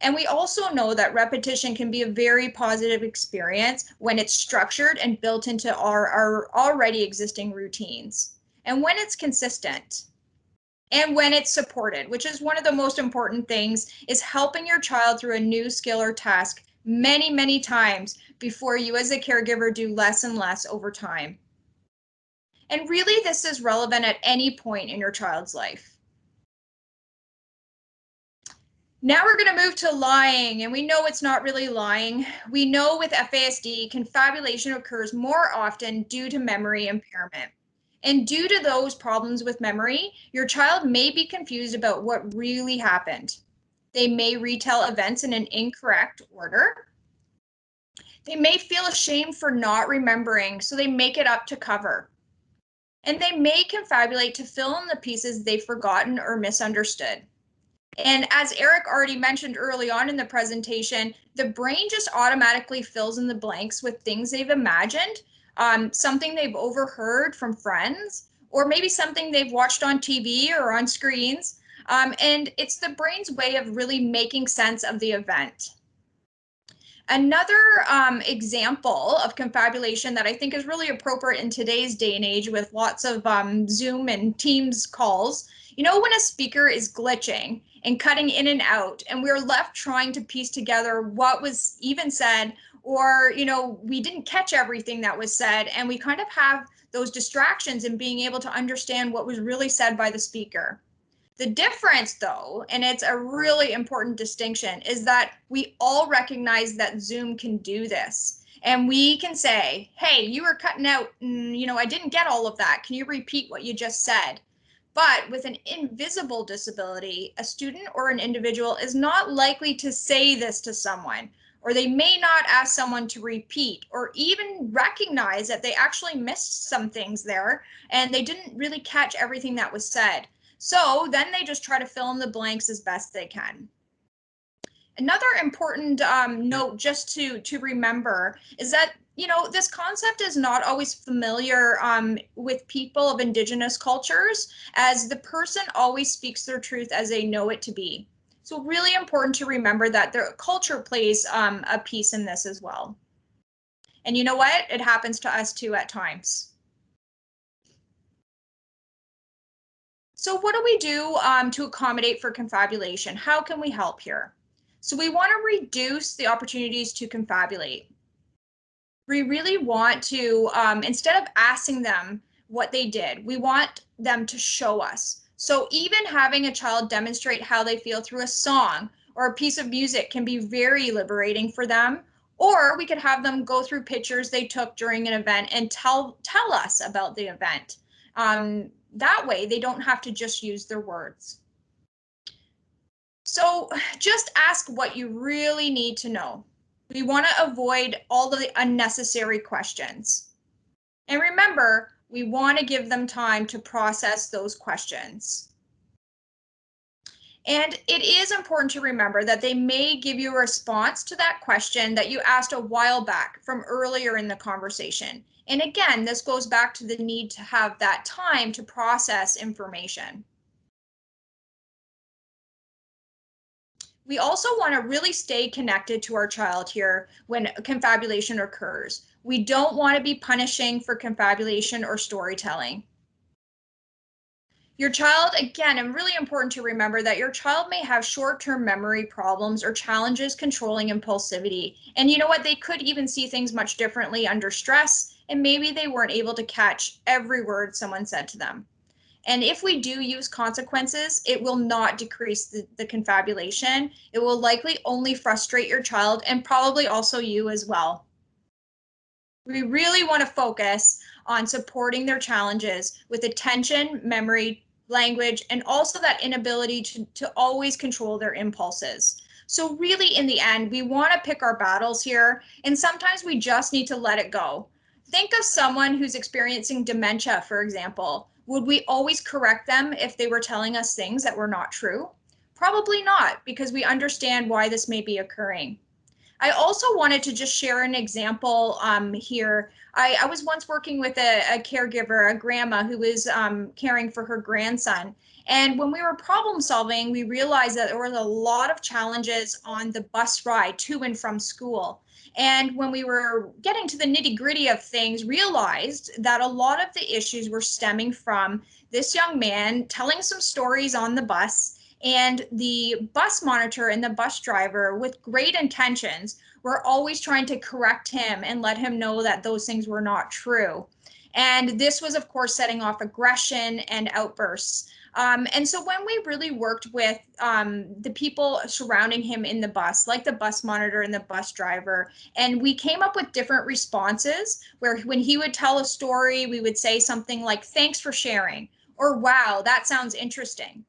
And we also know that repetition can be a very positive experience when it's structured and built into our already existing routines, and when it's consistent, and when it's supported, which is one of the most important things, is helping your child through a new skill or task many, many times before you as a caregiver do less and less over time. And really, this is relevant at any point in your child's life. Now we're going to move to lying, and we know it's not really lying. We know with FASD, confabulation occurs more often due to memory impairment. And due to those problems with memory, your child may be confused about what really happened. They may retell events in an incorrect order. They may feel ashamed for not remembering, so they make it up to cover. And they may confabulate to fill in the pieces they've forgotten or misunderstood. And as Eric already mentioned early on in the presentation, the brain just automatically fills in the blanks with things they've imagined, something they've overheard from friends, or maybe something they've watched on TV or on screens. And it's the brain's way of really making sense of the event. Another example of confabulation that I think is really appropriate in today's day and age with lots of Zoom and Teams calls, you know, when a speaker is glitching and cutting in and out, and we're left trying to piece together what was even said, or, you know, we didn't catch everything that was said, and we kind of have those distractions in being able to understand what was really said by the speaker. The difference, though, and it's a really important distinction, is that we all recognize that Zoom can do this. And we can say, hey, you were cutting out, you know, I didn't get all of that. Can you repeat what you just said? But with an invisible disability, a student or an individual is not likely to say this to someone, or they may not ask someone to repeat, or even recognize that they actually missed some things there and they didn't really catch everything that was said. So then they just try to fill in the blanks as best they can. Another important note just to remember is that, you know, this concept is not always familiar with people of Indigenous cultures, as the person always speaks their truth as they know it to be. So really important to remember that their culture plays a piece in this as well. And you know what? It happens to us too at times. So what do we do to accommodate for confabulation? How can we help here? So we want to reduce the opportunities to confabulate. We really want to, instead of asking them what they did, we want them to show us. So even having a child demonstrate how they feel through a song or a piece of music can be very liberating for them. Or we could have them go through pictures they took during an event and tell us about the event. That way they don't have to just use their words. So just ask what you really need to know. We want to avoid all of the unnecessary questions. And remember, we want to give them time to process those questions. And it is important to remember that they may give you a response to that question that you asked a while back from earlier in the conversation. And again, this goes back to the need to have that time to process information. We also want to really stay connected to our child here when confabulation occurs. We don't want to be punishing for confabulation or storytelling. Your child, again, and really important to remember that your child may have short-term memory problems or challenges controlling impulsivity. And you know what? They could even see things much differently under stress, and maybe they weren't able to catch every word someone said to them. And if we do use consequences, it will not decrease the confabulation. It will likely only frustrate your child and probably also you as well. We really want to focus on supporting their challenges with attention, memory, language, and also that inability to always control their impulses. So really, in the end, we want to pick our battles here, and sometimes we just need to let it go. Think of someone who's experiencing dementia, for example. Would we always correct them if they were telling us things that were not true? Probably not, because we understand why this may be occurring. I also wanted to just share an example here. I was once working with a caregiver, a grandma who was caring for her grandson. And when we were problem solving, we realized that there were a lot of challenges on the bus ride to and from school. And when we were getting to the nitty-gritty of things, realized that a lot of the issues were stemming from this young man telling some stories on the bus, and the bus monitor and the bus driver, with great intentions, were always trying to correct him and let him know that those things were not true. And this was, of course, setting off aggression and outbursts. And so when we really worked with the people surrounding him in the bus, like the bus monitor and the bus driver, and we came up with different responses where when he would tell a story, we would say something like, "Thanks for sharing," or "Wow, that sounds interesting."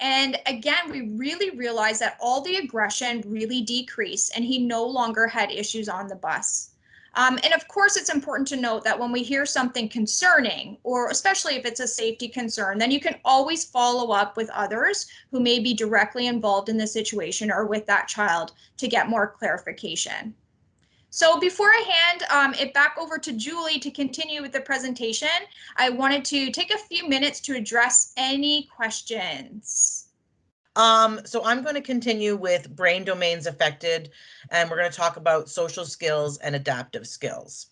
And again, we really realized that all the aggression really decreased and he no longer had issues on the bus. And of course, it's important to note that when we hear something concerning, or especially if it's a safety concern, then you can always follow up with others who may be directly involved in the situation or with that child to get more clarification. So before I hand it back over to Julie to continue with the presentation, I wanted to take a few minutes to address any questions. So I'm going to continue with brain domains affected, and we're going to talk about social skills and adaptive skills.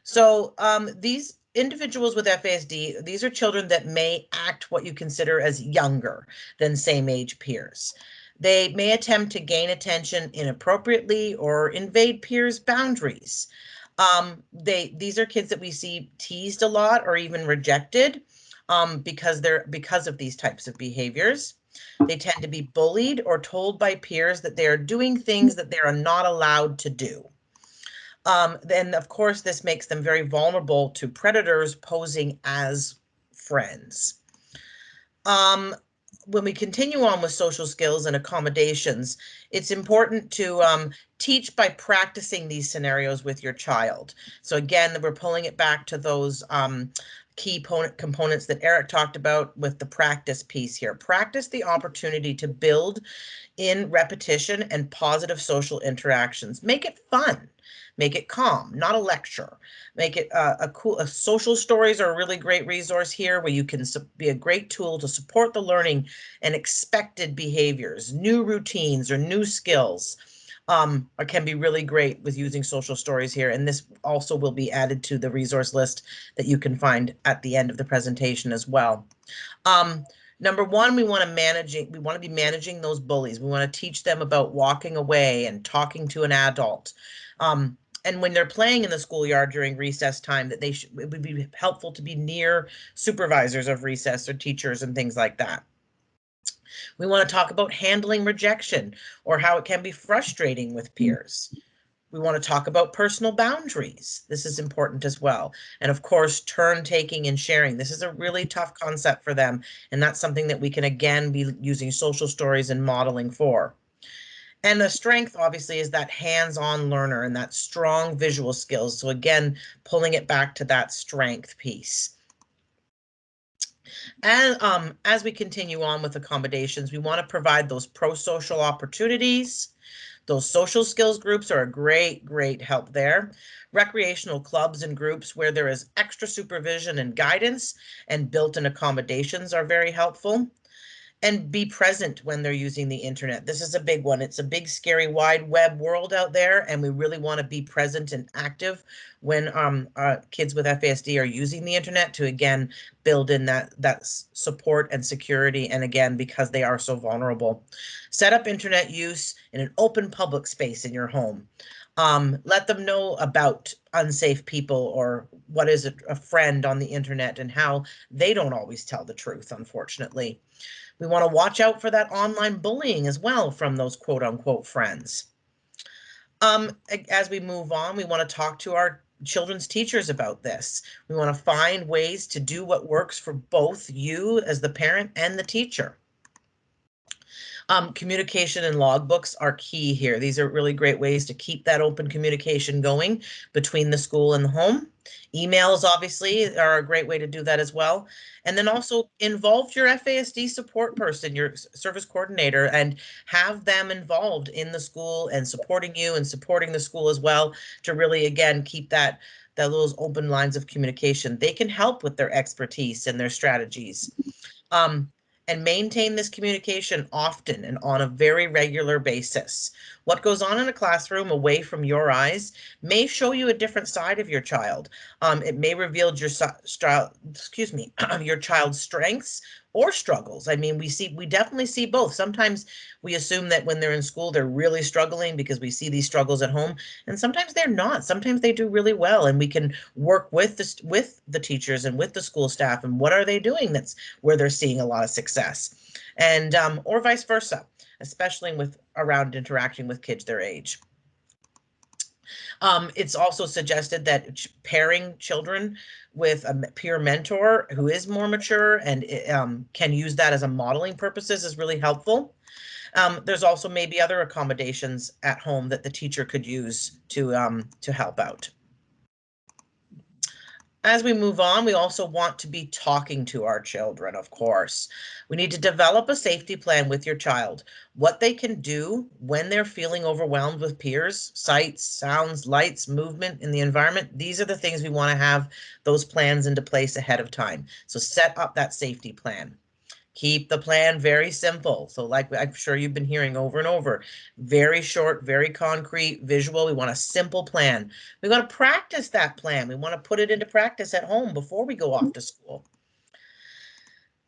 So these individuals with FASD, these are children that may act what you consider as younger than same age peers. They may attempt to gain attention inappropriately or invade peers' boundaries. These are kids that we see teased a lot or even rejected because of these types of behaviors. They tend to be bullied or told by peers that they are doing things that they are not allowed to do. Then, of course, this makes them very vulnerable to predators posing as friends. When we continue on with social skills and accommodations, it's important to teach by practicing these scenarios with your child. So again, we're pulling it back to those key components that Eric talked about with the practice piece here. Practice the opportunity to build in repetition and positive social interactions. Make it fun. Make it calm, not a lecture. Make it social stories are a really great resource here where you can be a great tool to support the learning and expected behaviors, new routines or new skills. Can be really great with using social stories here. And this also will be added to the resource list that you can find at the end of the presentation as well. Number one, we want to be managing those bullies. We want to teach them about walking away and talking to an adult. And when they're playing in the schoolyard during recess time, that it would be helpful to be near supervisors of recess or teachers and things like that. We want to talk about handling rejection or how it can be frustrating with peers. We want to talk about personal boundaries. This is important as well. And of course, turn taking and sharing. This is a really tough concept for them. And that's something that we can again be using social stories and modeling for. And the strength obviously is that hands-on learner and that strong visual skills. So again, pulling it back to that strength piece. And as we continue on with accommodations, we want to provide those pro-social opportunities. Those social skills groups are a great help there. Recreational clubs and groups where there is extra supervision and guidance and built-in accommodations are very helpful. And be present when they're using the internet. This is a big one. It's a big, scary, wide web world out there, and we really want to be present and active when kids with FASD are using the internet to, again, build in that support and security, and again, because they are so vulnerable. Set up internet use in an open public space in your home. Let them know about unsafe people or what is a friend on the internet and how they don't always tell the truth, unfortunately. We want to watch out for that online bullying as well from those quote unquote friends. As we move on, we want to talk to our children's teachers about this. We want to find ways to do what works for both you as the parent and the teacher. Communication and logbooks are key here. These are really great ways to keep that open communication going between the school and the home. Emails obviously are a great way to do that as well. And then also involve your FASD support person, your service coordinator, and have them involved in the school and supporting you and supporting the school as well to really, again, keep those open lines of communication. They can help with their expertise and their strategies. And maintain this communication often and on a very regular basis. What goes on in a classroom away from your eyes may show you a different side of your child. It may reveal your child's strengths or struggles. I mean, we definitely see both. Sometimes we assume that when they're in school, they're really struggling because we see these struggles at home, and sometimes they're not. Sometimes they do really well, and we can work with the teachers and with the school staff and what are they doing that's where they're seeing a lot of success, and or vice versa, especially around interacting with kids their age. It's also suggested that pairing children with a peer mentor who is more mature and can use that as a modeling purposes is really helpful. There's also maybe other accommodations at home that the teacher could use to help out. As we move on, we also want to be talking to our children, of course. We need to develop a safety plan with your child. What they can do when they're feeling overwhelmed with peers, sights, sounds, lights, movement in the environment. These are the things we want to have those plans into place ahead of time. So set up that safety plan. Keep the plan very simple. So like I'm sure you've been hearing over and over, very short, very concrete, visual. We want a simple plan. We want to practice that plan. We want to put it into practice at home before we go off to school.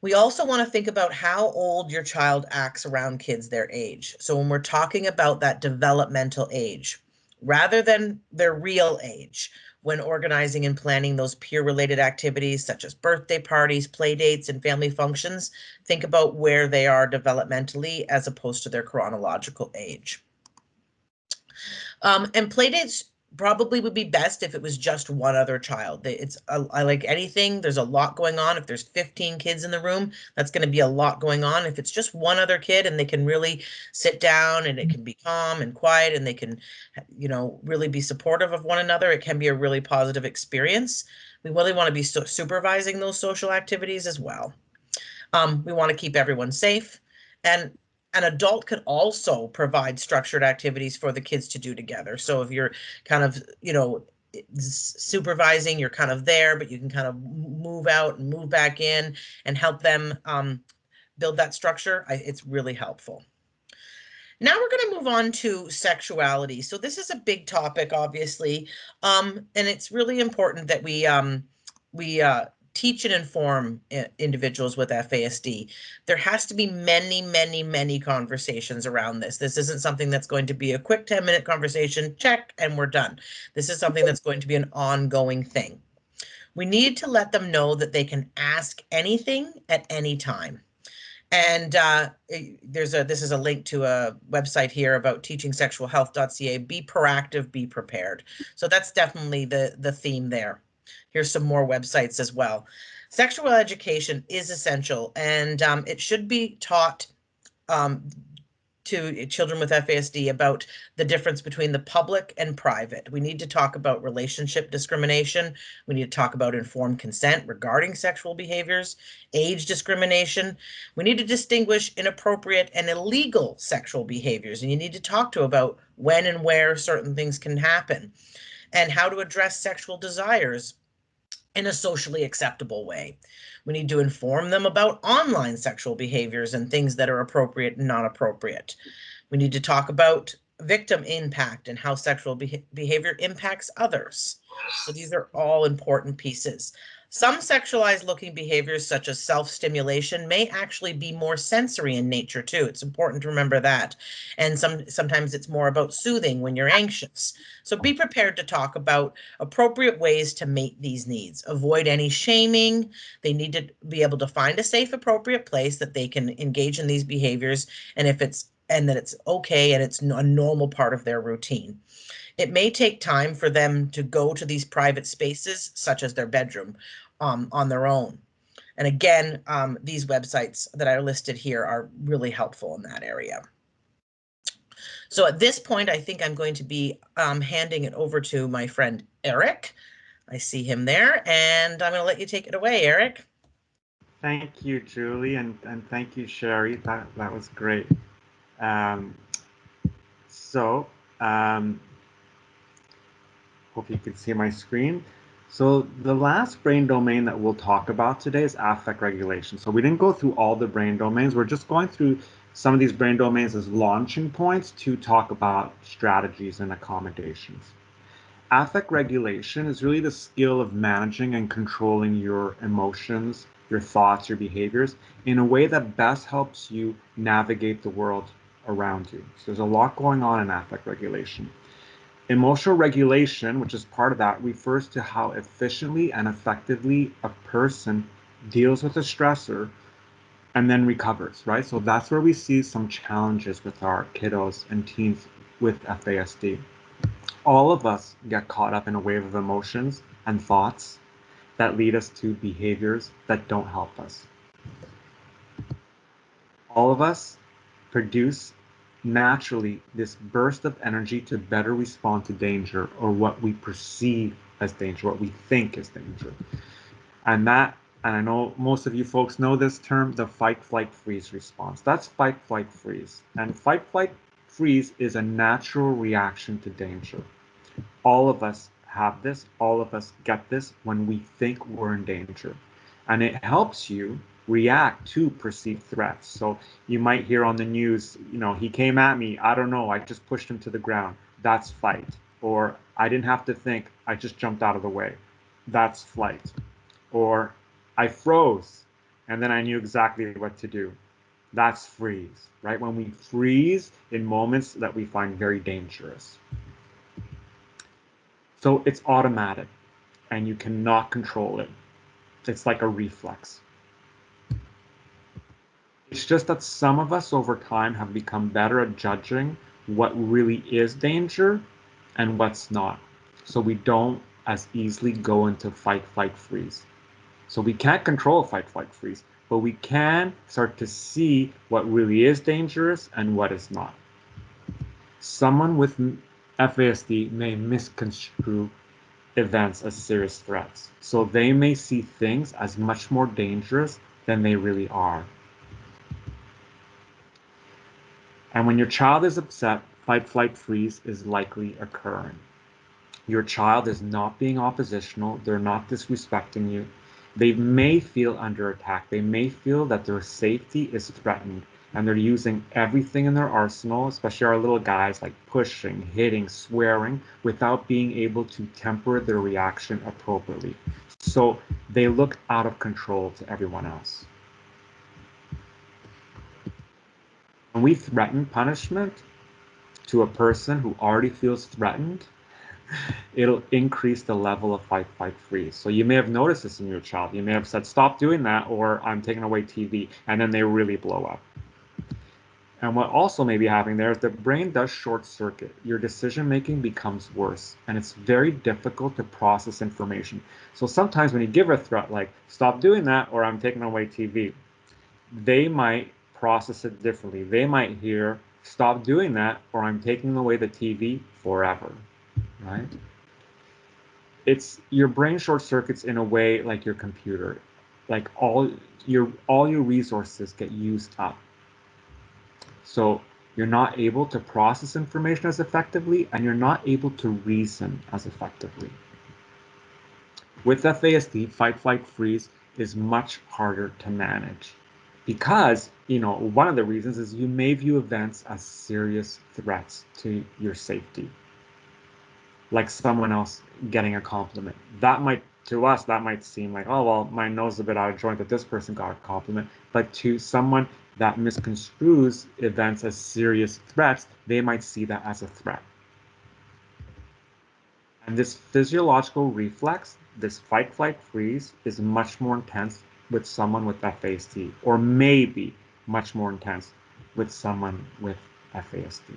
We also want to think about how old your child acts around kids their age. So when we're talking about that developmental age, rather than their real age, when organizing and planning those peer-related activities such as birthday parties, play dates, and family functions, think about where they are developmentally as opposed to their chronological age. And play dates probably would be best if it was just one other child. I like anything, there's a lot going on. If there's 15 kids in the room, that's going to be a lot going on. If it's just one other kid and they can really sit down and it can be calm and quiet and they can, really be supportive of one another, it can be a really positive experience. We really want to be supervising those social activities as well. We want to keep everyone safe, and an adult can also provide structured activities for the kids to do together. So if you're kind of, supervising, you're kind of there, but you can kind of move out and move back in and help them build that structure. It's really helpful. Now we're going to move on to sexuality. So this is a big topic, obviously, and it's really important that we teach and inform individuals with FASD. There has to be many conversations around this. This isn't something that's going to be a quick 10-minute conversation, check, and we're done. This is something that's going to be an ongoing thing. We need to let them know that they can ask anything at any time. And this is a link to a website here about teachingsexualhealth.ca. Be proactive, be prepared. So that's definitely the theme there. Here's some more websites as well. Sexual education is essential, and it should be taught to children with FASD about the difference between the public and private. We need to talk about relationship discrimination. We need to talk about informed consent regarding sexual behaviors, age discrimination. We need to distinguish inappropriate and illegal sexual behaviors. And you need to talk to about when and where certain things can happen, and how to address sexual desires in a socially acceptable way. We need to inform them about online sexual behaviors and things that are appropriate and not appropriate. We need to talk about victim impact and how sexual behavior impacts others. So these are all important pieces. Some sexualized looking behaviors, such as self-stimulation, may actually be more sensory in nature too. It's important to remember that. And sometimes it's more about soothing when you're anxious. So be prepared to talk about appropriate ways to meet these needs. Avoid any shaming. They need to be able to find a safe, appropriate place that they can engage in these behaviors, and that it's okay and it's a normal part of their routine. It may take time for them to go to these private spaces, such as their bedroom, on their own. And again, these websites that are listed here are really helpful in that area. So at this point, I think I'm going to be handing it over to my friend Eric. I see him there, and I'm going to let you take it away, Eric. Thank you, Julie, and thank you, Sherry. That was great. Hope you can see my screen. So the last brain domain that we'll talk about today is affect regulation. So we didn't go through all the brain domains. We're just going through some of these brain domains as launching points to talk about strategies and accommodations. Affect regulation is really the skill of managing and controlling your emotions, your thoughts, your behaviors in a way that best helps you navigate the world around you. So there's a lot going on in affect regulation. Emotional regulation, which is part of that, refers to how efficiently and effectively a person deals with a stressor and then recovers, right? So that's where we see some challenges with our kiddos and teens with FASD. All of us get caught up in a wave of emotions and thoughts that lead us to behaviors that don't help us. All of us produce naturally this burst of energy to better respond to danger, or what we perceive as danger, what we think is danger. And I know most of you folks know this term, the fight, flight, freeze response. That's fight, flight, freeze. And fight, flight, freeze is a natural reaction to danger. All of us have this, all of us get this when we think we're in danger. And it helps you react to perceived threats. So you might hear on the news, he came at me, I don't know, I just pushed him to the ground. That's fight. Or I didn't have to think, I just jumped out of the way. That's flight. Or I froze and then I knew exactly what to do. That's freeze, right? When we freeze in moments that we find very dangerous. So it's automatic and you cannot control it. It's like a reflex. It's just that some of us over time have become better at judging what really is danger and what's not. So we don't as easily go into fight, flight, freeze. So we can't control fight, flight, freeze, but we can start to see what really is dangerous and what is not. Someone with FASD may misconstrue events as serious threats. So they may see things as much more dangerous than they really are. And when your child is upset, fight, flight, freeze is likely occurring. Your child is not being oppositional. They're not disrespecting you. They may feel under attack. They may feel that their safety is threatened, and they're using everything in their arsenal, especially our little guys, like pushing, hitting, swearing, without being able to temper their reaction appropriately. So they look out of control to everyone else. When we threaten punishment to a person who already feels threatened, it'll increase the level of fight, flight, freeze. So you may have noticed this in your child. You may have said, stop doing that, or I'm taking away TV, and then they really blow up. And what also may be happening there is the brain does short circuit. Your decision making becomes worse, and it's very difficult to process information. So sometimes when you give a threat like, stop doing that, or I'm taking away TV, they might process it differently. They might hear, stop doing that, or I'm taking away the TV forever, right? It's your brain short circuits in a way like your computer, like all your resources get used up. So you're not able to process information as effectively, and you're not able to reason as effectively. With FASD, fight, flight, freeze is much harder to manage because, one of the reasons is you may view events as serious threats to your safety. Like someone else getting a compliment. To us, that might seem like, oh, well, my nose is a bit out of joint that this person got a compliment. But to someone that misconstrues events as serious threats, they might see that as a threat. And this physiological reflex, this fight, flight, freeze, is much more intense with someone with FASD, or maybe much more intense with someone with FASD.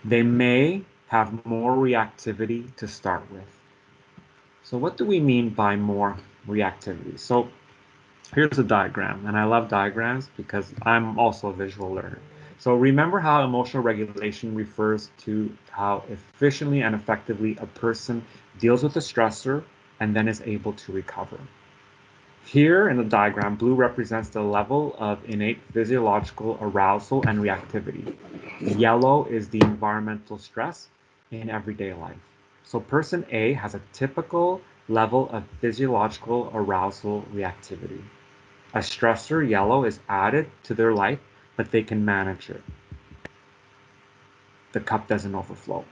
They may have more reactivity to start with. So what do we mean by more reactivity? So here's a diagram, and I love diagrams because I'm also a visual learner. So remember how emotional regulation refers to how efficiently and effectively a person deals with a stressor and then is able to recover. Here in the diagram, blue represents the level of innate physiological arousal and reactivity. Yellow is the environmental stress in everyday life. So person A has a typical level of physiological arousal reactivity. A stressor, yellow, is added to their life, but they can manage it. The cup doesn't overflow.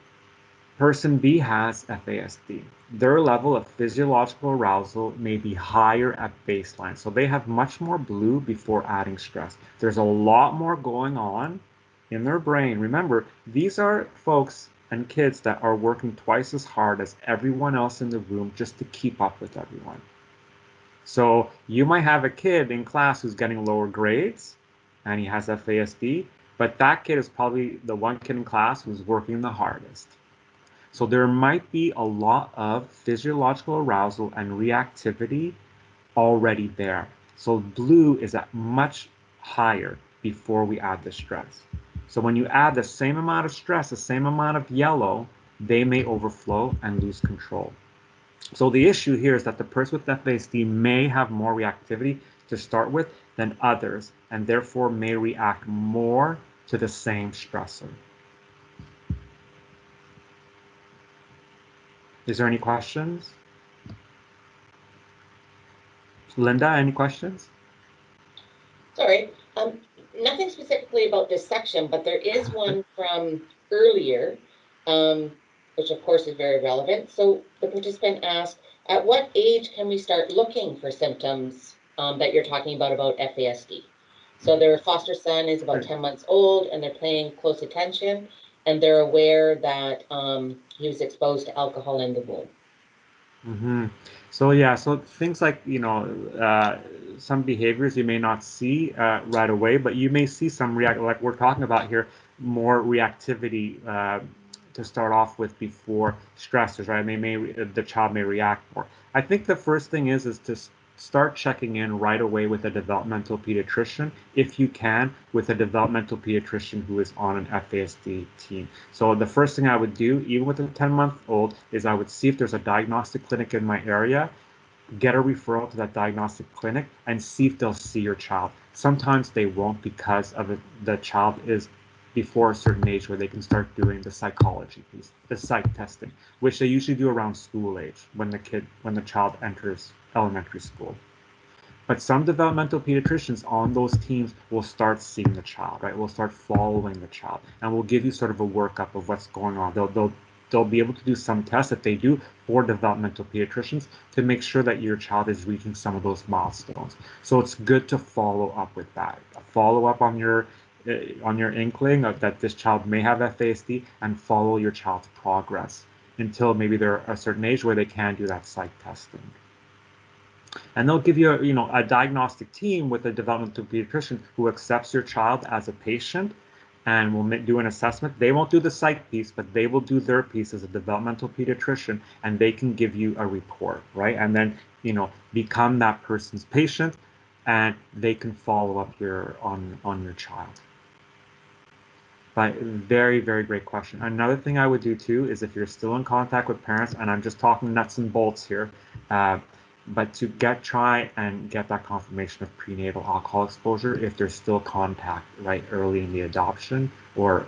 Person B has FASD. Their level of physiological arousal may be higher at baseline. So they have much more blue before adding stress. There's a lot more going on in their brain. Remember, these are folks and kids that are working twice as hard as everyone else in the room just to keep up with everyone. So you might have a kid in class who's getting lower grades and he has FASD, but that kid is probably the one kid in class who's working the hardest. So there might be a lot of physiological arousal and reactivity already there. So blue is at much higher before we add the stress. So when you add the same amount of stress, the same amount of yellow, they may overflow and lose control. So the issue here is that the person with FASD may have more reactivity to start with than others, and therefore may react more to the same stressor. Is there any questions? Linda, any questions? Sorry, nothing specifically about this section, but there is one from earlier, which of course is very relevant. So the participant asked, at what age can we start looking for symptoms that you're talking about FASD? So their foster son is about 10 months old and they're paying close attention and they're aware that he was exposed to alcohol in the womb. Mm-hmm. So yeah, so things like, some behaviors you may not see right away, but you may see some like we're talking about here, more reactivity to start off with before stressors, right? The child may react more. I think the first thing is to start checking in right away with a developmental pediatrician, if you can, with a developmental pediatrician who is on an FASD team. So the first thing I would do, even with a 10-month-old, is I would see if there's a diagnostic clinic in my area, get a referral to that diagnostic clinic, and see if they'll see your child. Sometimes they won't because of the child is before a certain age where they can start doing the psychology piece, the psych testing, which they usually do around school age when the child enters elementary school. But some developmental pediatricians on those teams will start seeing the child, right? Will start following the child, and will give you sort of a workup of what's going on. They'll be able to do some tests that they do for developmental pediatricians to make sure that your child is reaching some of those milestones. So it's good to follow up with that. Follow up on your on your inkling of that this child may have FASD, and follow your child's progress until maybe they're a certain age where they can do that psych testing. And they'll give you a diagnostic team with a developmental pediatrician who accepts your child as a patient and will do an assessment. They won't do the psych piece, but they will do their piece as a developmental pediatrician, and they can give you a report, right? And then, become that person's patient, and they can follow up on your child. But very, very great question. Another thing I would do too is if you're still in contact with parents, and I'm just talking nuts and bolts here, but to try and get that confirmation of prenatal alcohol exposure if there's still contact right early in the adoption or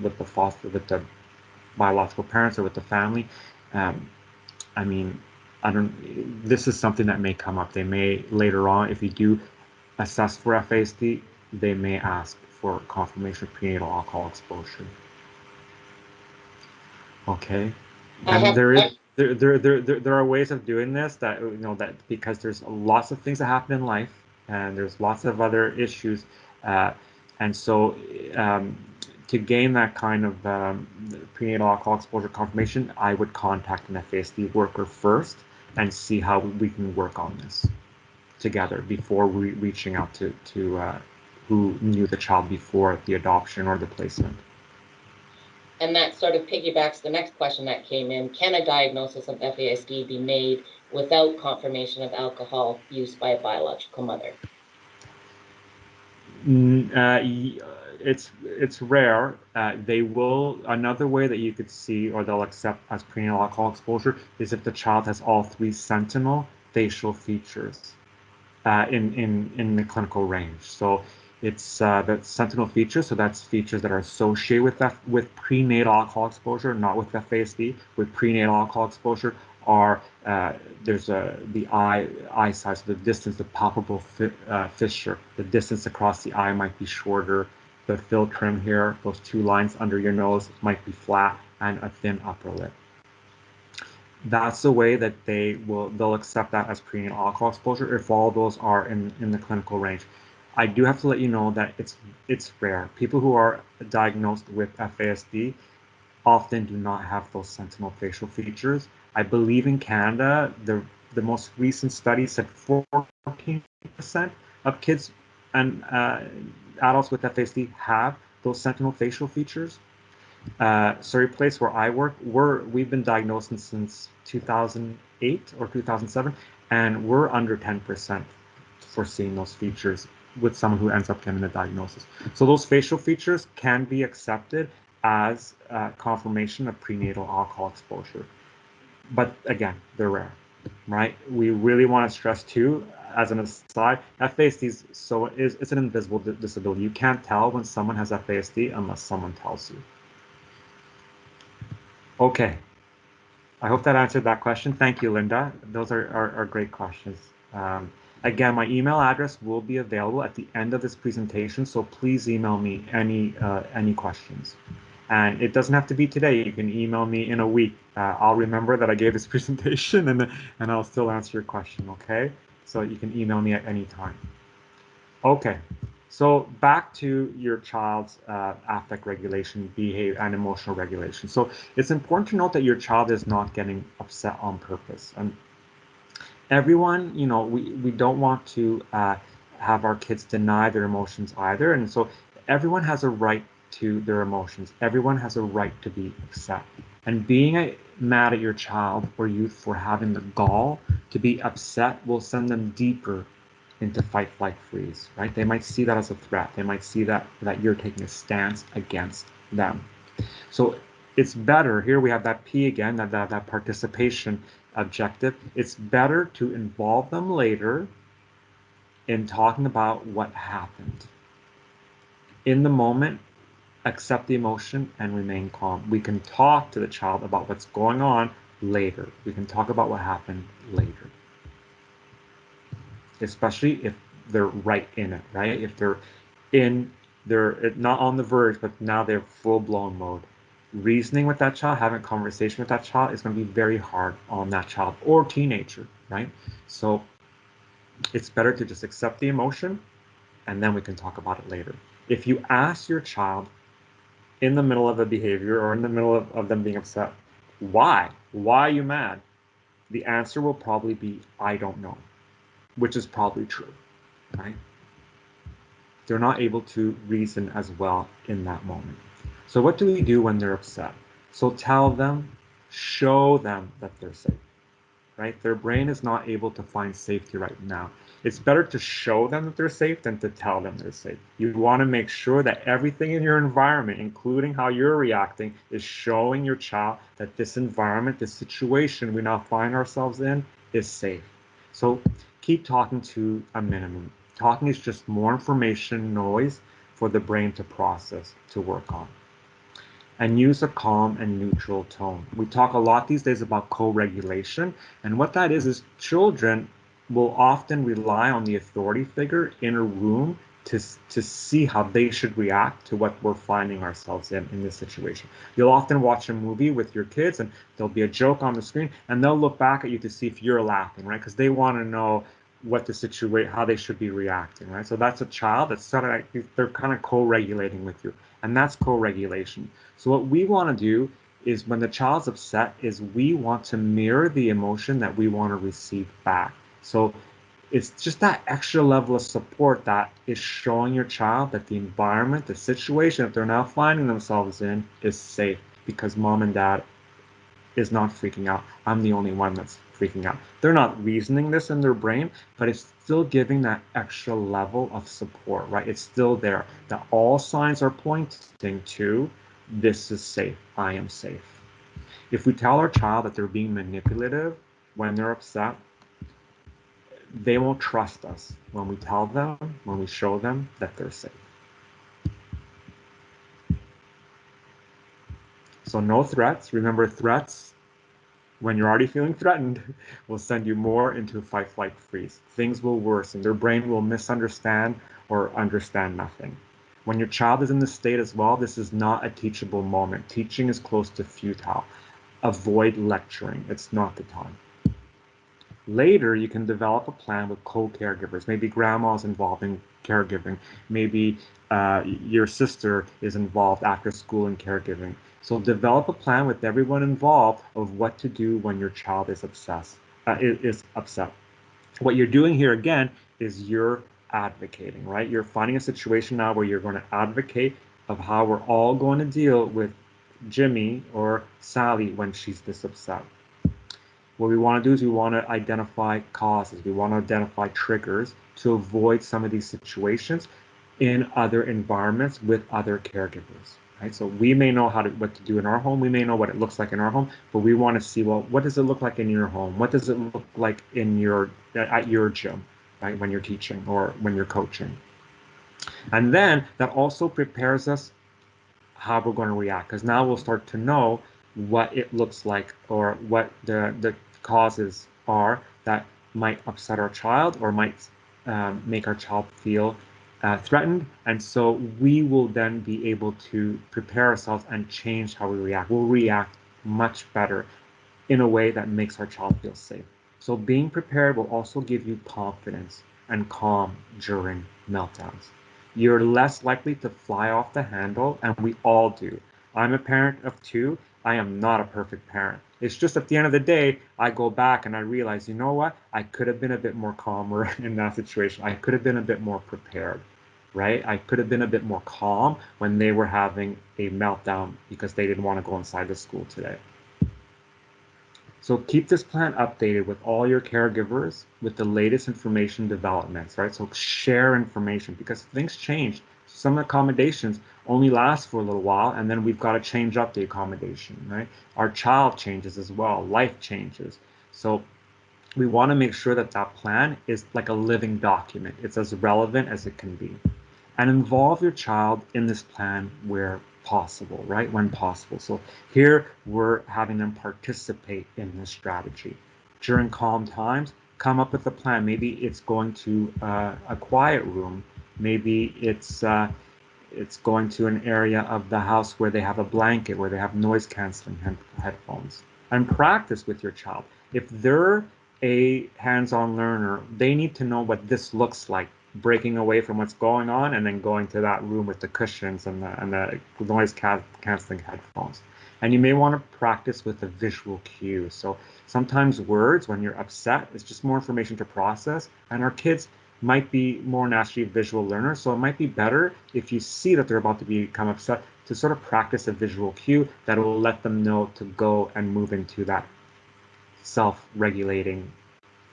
with the biological parents or with the family. This is something that may come up. They may later on, if you do assess for FASD, they may ask for confirmation of prenatal alcohol exposure. Okay, and there are ways of doing this that that because there's lots of things that happen in life and there's lots of other issues, and so to gain that kind of prenatal alcohol exposure confirmation, I would contact an FASD worker first and see how we can work on this together before reaching out to who knew the child before the adoption or the placement. And that sort of piggybacks the next question that came in. Can a diagnosis of FASD be made without confirmation of alcohol use by a biological mother? It's rare. They will. Another way that you could see, or they'll accept as prenatal alcohol exposure, is if the child has all 3 sentinel facial features in the clinical range. So it's the sentinel features. So that's features that are associated with prenatal alcohol exposure, not with FASD. With prenatal alcohol exposure are there's the eye size, so the distance, the palpable fissure, the distance across the eye might be shorter. The fill trim here, those 2 lines under your nose might be flat, and a thin upper lip. That's the way that they'll accept that as prenatal alcohol exposure if all those are in the clinical range. I do have to let you know that it's rare. People who are diagnosed with FASD often do not have those sentinel facial features. I believe in Canada, the most recent study said 14% of kids and adults with FASD have those sentinel facial features. Surrey Place, where I work, we've been diagnosing since 2008 or 2007, and we're under 10% for seeing those features with someone who ends up getting a diagnosis. So those facial features can be accepted as confirmation of prenatal alcohol exposure. But again, they're rare, right? We really want to stress too, as an aside, FASD it's an invisible disability. You can't tell when someone has FASD unless someone tells you. Okay, I hope that answered that question. Thank you, Linda. Those are great questions. Again, my email address will be available at the end of this presentation, so please email me any questions. And it doesn't have to be today. You can email me in a week. I'll remember that I gave this presentation, and I'll still answer your question, okay? So you can email me at any time. Okay, so back to your child's affect regulation, behavior, and emotional regulation. So it's important to note that your child is not getting upset on purpose. And everyone, we don't want to have our kids deny their emotions either. And so everyone has a right to their emotions. Everyone has a right to be upset. And being mad at your child or youth for having the gall to be upset will send them deeper into fight, flight, freeze, right? They might see that as a threat. They might see that you're taking a stance against them. So it's better, here we have that P again, that participation objective. It's better to involve them later in talking about what happened. In the moment, accept the emotion and remain calm. We can talk to the child about what's going on later. We can talk about what happened later. Especially if they're right in it, right? If they're not on the verge, but now they're full-blown mode. Reasoning with that child, having a conversation with that child is going to be very hard on that child or teenager, right? So it's better to just accept the emotion and then we can talk about it later. If you ask your child in the middle of a behavior or in the middle of them being upset, why are you mad? The answer will probably be, I don't know, which is probably true, right? They're not able to reason as well in that moment. So what do we do when they're upset? So tell them, show them that they're safe, right? Their brain is not able to find safety right now. It's better to show them that they're safe than to tell them they're safe. You want to make sure that everything in your environment, including how you're reacting, is showing your child that this environment, this situation we now find ourselves in, is safe. So keep talking to a minimum. Talking is just more information noise for the brain to process, to work on. And use a calm and neutral tone. We talk a lot these days about co-regulation, and what that is children will often rely on the authority figure in a room to see how they should react to what we're finding ourselves in this situation. You'll often watch a movie with your kids and there'll be a joke on the screen and they'll look back at you to see if you're laughing, right? Because they want to know what the situation, how they should be reacting, right? So that's a child that's sort of, they're kind of co-regulating with you, and that's co-regulation. So what we want to do is when the child's upset is we want to mirror the emotion that we want to receive back. So it's just that extra level of support that is showing your child that the environment, the situation that they're now finding themselves in is safe because mom and dad is not freaking out. I'm the only one that's freaking out. They're not reasoning this in their brain, but it's still giving that extra level of support, right? It's still there. That all signs are pointing to this is safe. I am safe. If we tell our child that they're being manipulative when they're upset, they won't trust us when we tell them, when we show them that they're safe. So no threats. Remember, threats, when you're already feeling threatened, will send you more into fight, flight, freeze. Things will worsen. Their brain will misunderstand or understand nothing. When your child is in this state as well, this is not a teachable moment. Teaching is close to futile. Avoid lecturing. It's not the time. Later, you can develop a plan with co-caregivers. Maybe grandma's involved in caregiving. Maybe your sister is involved after school in caregiving. So develop a plan with everyone involved of what to do when your child is upset. What you're doing here again is you're advocating, right? You're finding a situation now where you're going to advocate of how we're all going to deal with Jimmy or Sally when she's this upset. What we want to do is we want to identify causes. We want to identify triggers to avoid some of these situations in other environments with other caregivers. Right? So we may know what to do in our home. We may know what it looks like in our home, but we want to see, well, what does it look like in your home? What does it look like at your gym, right? When you're teaching or when you're coaching. And then that also prepares us how we're going to react, because now we'll start to know what it looks like or what the causes are that might upset our child or might make our child feel threatened. And so we will then be able to prepare ourselves and change how we react. We'll react much better in a way that makes our child feel safe. So being prepared will also give you confidence and calm during meltdowns. You're less likely to fly off the handle, and we all do. I'm a parent of two. I am not a perfect parent. It's just at the end of the day, I go back and I realize, you know what? I could have been a bit more calmer in that situation. I could have been a bit more prepared, right? I could have been a bit more calm when they were having a meltdown because they didn't want to go inside the school today. So keep this plan updated with all your caregivers with the latest information developments, right? So share information because things change. Some accommodations only last for a little while, and then we've got to change up the accommodation, right? Our child changes as well. Life changes. So we want to make sure that that plan is like a living document. It's as relevant as it can be. And involve your child in this plan where possible, right? When possible. So here we're having them participate in this strategy. During calm times, come up with a plan. Maybe it's going to a quiet room. Maybe it's going to an area of the house where they have a blanket, where they have noise canceling headphones. And practice with your child. If they're a hands-on learner, they need to know what this looks like breaking away from what's going on and then going to that room with the cushions and the noise canceling headphones. And you may want to practice with a visual cue. So sometimes words, when you're upset, it's just more information to process. And our kids might be more naturally visual learners. So it might be better if you see that they're about to become upset to sort of practice a visual cue that will let them know to go and move into that self-regulating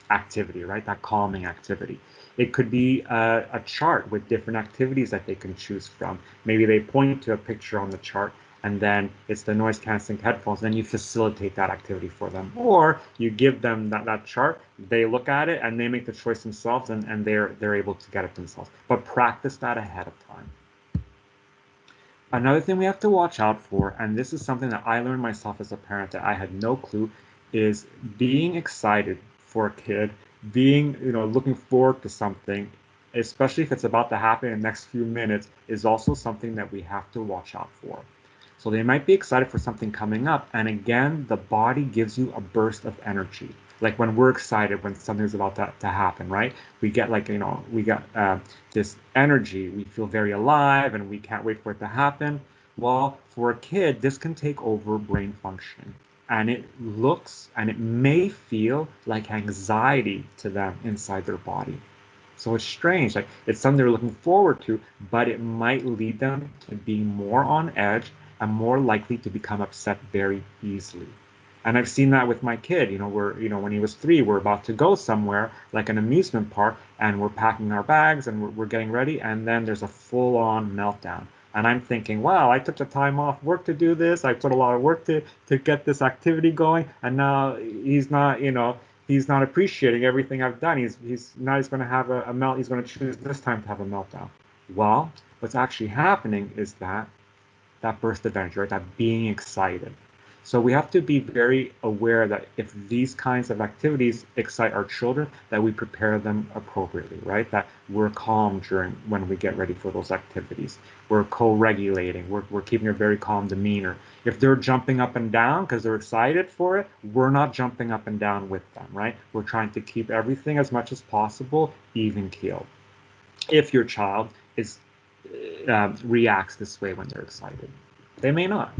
activity, right? That calming activity. It could be a chart with different activities that they can choose from. Maybe they point to a picture on the chart and then it's the noise canceling headphones, then you facilitate that activity for them. Or you give them that chart, they look at it and they make the choice themselves and they're able to get it themselves. But practice that ahead of time. Another thing we have to watch out for, and this is something that I learned myself as a parent that I had no clue, is being excited for a kid, being, looking forward to something, especially if it's about to happen in the next few minutes, is also something that we have to watch out for. So they might be excited for something coming up, and again, the body gives you a burst of energy. Like when we're excited when something's about to happen, right? We get this energy. We feel very alive and we can't wait for it to happen. Well, for a kid, this can take over brain function. And it looks and it may feel like anxiety to them inside their body. So it's strange. Like it's something they're looking forward to, but it might lead them to be more on edge and more likely to become upset very easily. And I've seen that with my kid. When he was 3, we're about to go somewhere like an amusement park, and we're packing our bags and we're getting ready, and then there's a full-on meltdown. And I'm thinking, wow, I took the time off work to do this. I put a lot of work to get this activity going, and now he's not, he's not appreciating everything I've done. He's going to have a melt. He's going to choose this time to have a meltdown. Well, what's actually happening is that burst of energy, right? That being excited. So we have to be very aware that if these kinds of activities excite our children, that we prepare them appropriately, right? That we're calm when we get ready for those activities. We're co-regulating. We're keeping a very calm demeanor. If they're jumping up and down because they're excited for it, we're not jumping up and down with them, right? We're trying to keep everything as much as possible even keeled. If your child reacts this way when they're excited, they may not.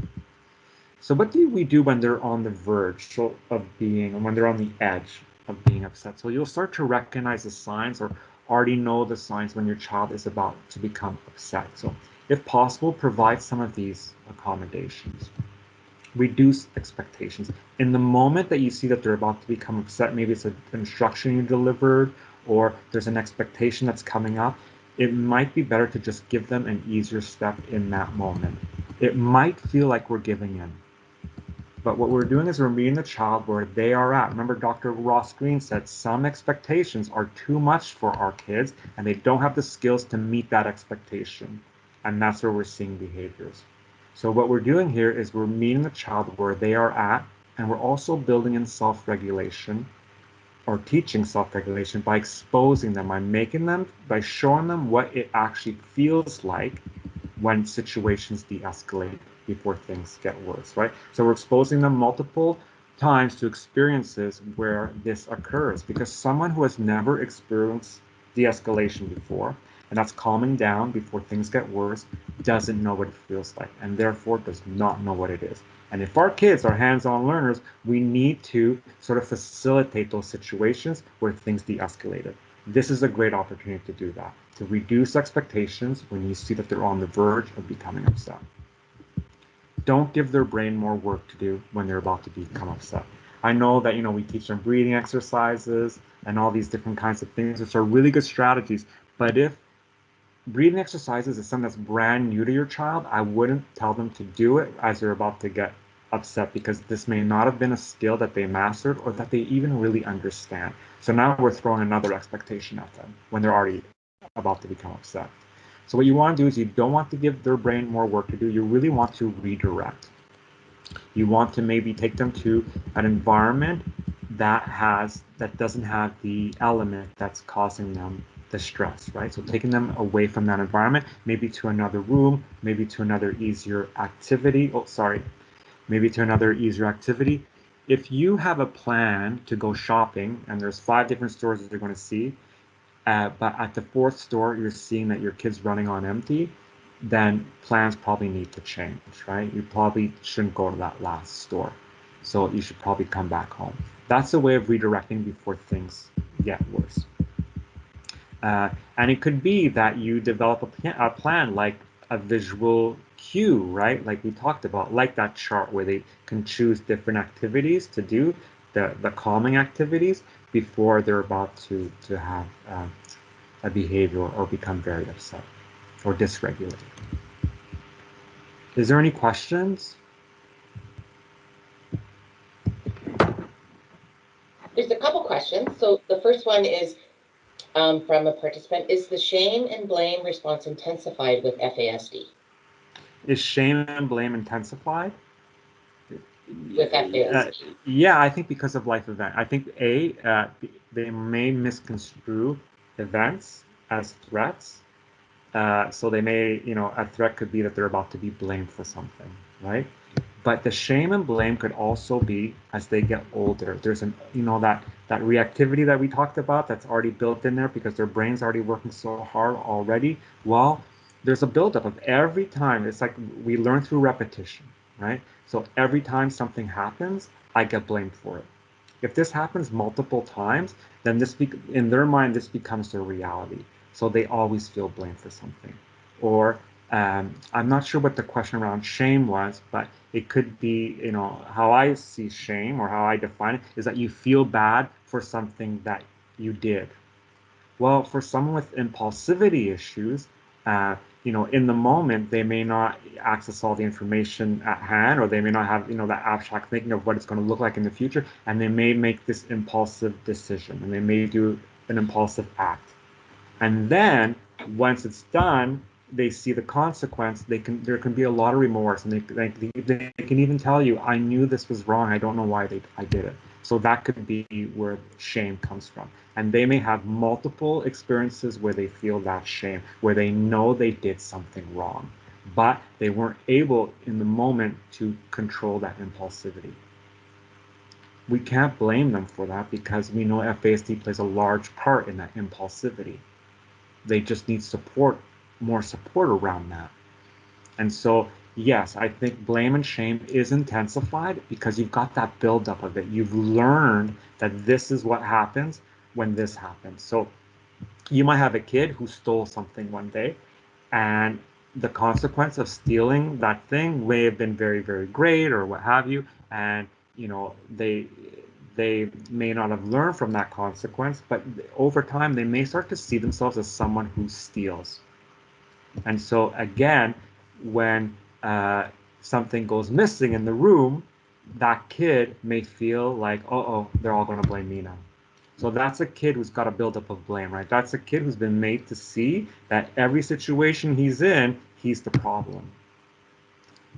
So what do we do when they're on the verge of being, when they're on the edge of being upset? So you'll start to recognize the signs or already know the signs when your child is about to become upset. So if possible, provide some of these accommodations. Reduce expectations. In the moment that you see that they're about to become upset, maybe it's an instruction you delivered or there's an expectation that's coming up, it might be better to just give them an easier step in that moment. It might feel like we're giving in. But what we're doing is we're meeting the child where they are at. Remember, Dr. Ross Green said some expectations are too much for our kids and they don't have the skills to meet that expectation. And that's where we're seeing behaviors. So what we're doing here is we're meeting the child where they are at, and we're also building in self-regulation or teaching self-regulation by exposing them, by showing them what it actually feels like when situations de-escalate before things get worse, right? So we're exposing them multiple times to experiences where this occurs, because someone who has never experienced de-escalation before, and that's calming down before things get worse, doesn't know what it feels like, and therefore does not know what it is. And if our kids are hands-on learners, we need to sort of facilitate those situations where things de-escalated. This is a great opportunity to do that, to reduce expectations when you see that they're on the verge of becoming upset. Don't give their brain more work to do when they're about to become upset. I know that, we teach them breathing exercises and all these different kinds of things, which are really good strategies. But if breathing exercises is something that's brand new to your child, I wouldn't tell them to do it as they're about to get upset, because this may not have been a skill that they mastered or that they even really understand. So now we're throwing another expectation at them when they're already about to become upset. So what you want to do is you don't want to give their brain more work to do. You really want to redirect. You want to maybe take them to an environment that doesn't have the element that's causing them the stress, right? So taking them away from that environment, maybe to another room, maybe to another easier activity. Maybe to another easier activity. If you have a plan to go shopping and there's 5 different stores that you're going to see, but at the fourth store, you're seeing that your kid's running on empty, then plans probably need to change, right? You probably shouldn't go to that last store. So you should probably come back home. That's a way of redirecting before things get worse. And it could be that you develop a plan like a visual cue, right? Like we talked about, like that chart where they can choose different activities to do, the calming activities, before they're about to have a behavior or become very upset or dysregulated. Is there any questions? There's a couple questions. So the first one is from a participant. Is the shame and blame response intensified with FASD? Is shame and blame intensified? With FASD? Yeah, I think because of life event. I think they may misconstrue events as threats. So they may, a threat could be that they're about to be blamed for something, right? But the shame and blame could also be as they get older. There's that reactivity that we talked about that's already built in there because their brain's already working so hard already. Well, there's a buildup of every time. It's like we learn through repetition, right? So every time something happens, I get blamed for it. If this happens multiple times, then in their mind, this becomes their reality. So they always feel blamed for something. Or I'm not sure what the question around shame was, but it could be, how I see shame or how I define it is that you feel bad for something that you did. Well, for someone with impulsivity issues, in the moment, they may not access all the information at hand, or they may not have, that abstract thinking of what it's going to look like in the future, and they may make this impulsive decision, and they may do an impulsive act. And then once it's done, they see the consequence. There can be a lot of remorse, and they can even tell you, I knew this was wrong. I don't know why I did it. So that could be where shame comes from. And they may have multiple experiences where they feel that shame, where they know they did something wrong, but they weren't able in the moment to control that impulsivity. We can't blame them for that because we know FASD plays a large part in that impulsivity. They just need more support around that. And so, yes, I think blame and shame is intensified because you've got that buildup of it. You've learned that this is what happens when this happens. So you might have a kid who stole something one day, and the consequence of stealing that thing may have been very, very great or what have you. And, they may not have learned from that consequence, but over time they may start to see themselves as someone who steals. And so again, when something goes missing in the room, that kid may feel like, oh, they're all going to blame me now. So that's a kid who's got a buildup of blame, right? That's a kid who's been made to see that every situation he's in, he's the problem.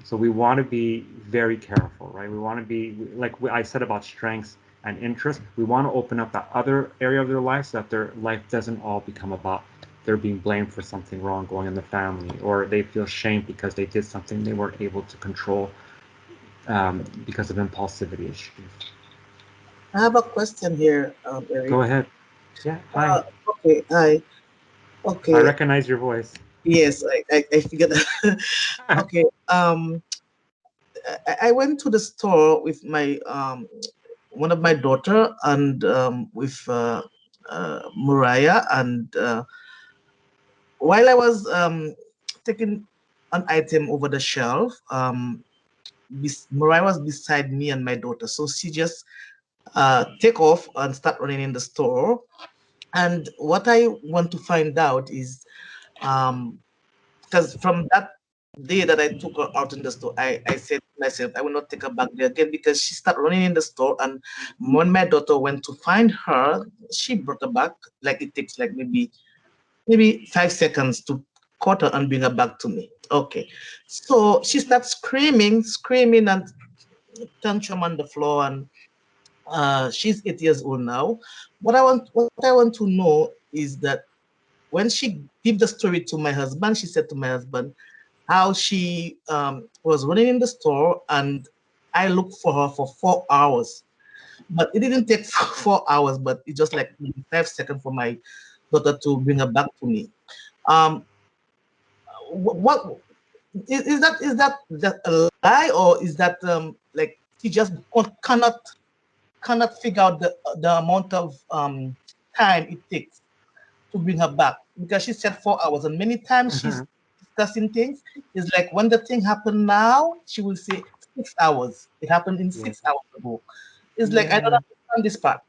So we want to be very careful, right? We want to be, like I said about strengths and interests, we want to open up that other area of their life so that their life doesn't all become about they're being blamed for something wrong going in the family, or they feel shame because they did something they weren't able to control because of impulsivity issues. I have a question here, Eric. Go ahead. Yeah, hi. Okay, hi. Okay. I recognize your voice. Yes, I figured that. Okay. I went to the store with my one of my daughter and with Mariah, and while I was taking an item over the shelf, Mariah was beside me and my daughter, so she just take off and start running in the store. And what I want to find out is, because from that day that I took her out in the store, I said to myself, I will not take her back there again, because she started running in the store. And when my daughter went to find her, she brought her back. Like it takes like maybe 5 seconds to caught her and bring her back to me. Okay. So she starts screaming and tantrum on the floor. And she's 8 years old now. What I want to know is that when she gave the story to my husband, she said to my husband how she was running in the store, and I looked for her for 4 hours. But it didn't take 4 hours, but it just like 5 seconds for my daughter to bring her back to me. Um, what is that a lie, or is that like she just cannot figure out the amount of time it takes to bring her back, because she said 4 hours, and many times she's discussing things. It's like when the thing happened now, she will say 6 hours. It happened in Yeah. 6 hours ago. It's like I don't Yeah. understand this part.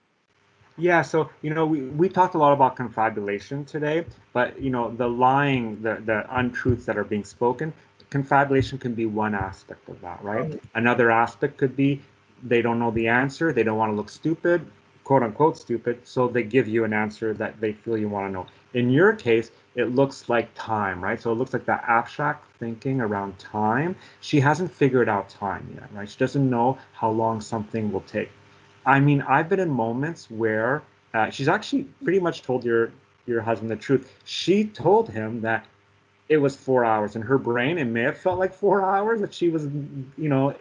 Yeah, so we talked a lot about confabulation today, but the lying, the untruths that are being spoken, confabulation can be one aspect of that, right? Another aspect could be they don't know the answer, they don't want to look stupid, quote unquote stupid, so they give you an answer that they feel you want to know. In your case, it looks like time, right? So it looks like that abstract thinking around time. She hasn't figured out time yet, right? She doesn't know how long something will take. I mean, I've been in moments where she's actually pretty much told your husband the truth. She told him that it was 4 hours. In her brain, it may have felt like 4 hours that she was,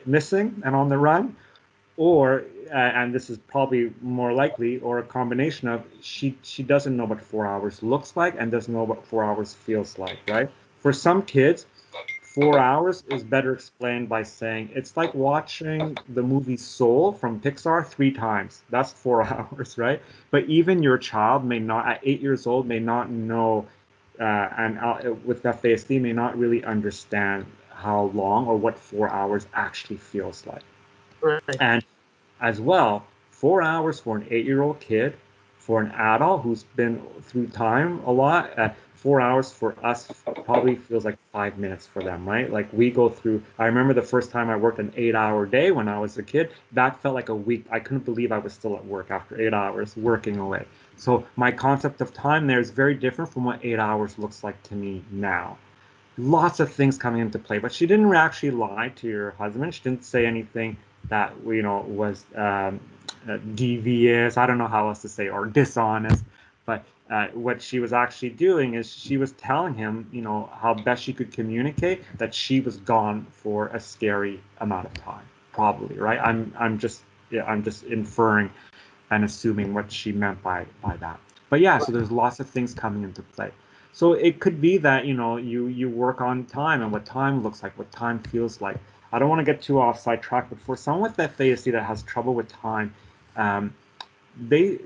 missing and on the run, or and this is probably more likely, or a combination of she doesn't know what 4 hours looks like and doesn't know what 4 hours feels like, right? For some kids, 4 hours is better explained by saying it's like watching the movie Soul from Pixar 3 times. That's 4 hours, right? But even your child may not, at 8 years old, may not know, and with FASD, may not really understand how long or what 4 hours actually feels like. Right. And as well, 4 hours for an 8-year-old kid, for an adult who's been through time a lot, 4 hours for us probably feels like 5 minutes for them, right? Like we go through, I remember the first time I worked an 8-hour day when I was a kid, that felt like a week. I couldn't believe I was still at work after 8 hours working away. So my concept of time there is very different from what 8 hours looks like to me now. Lots of things coming into play, but she didn't actually lie to your husband. She didn't say anything that was devious. I don't know how else to say, or dishonest. But what she was actually doing is she was telling him, how best she could communicate that she was gone for a scary amount of time, probably, right? I'm just inferring and assuming what she meant by that. But yeah, so there's lots of things coming into play. So it could be that you work on time and what time looks like, what time feels like. I don't want to get too off sidetrack, but for someone with FASD that has trouble with time, they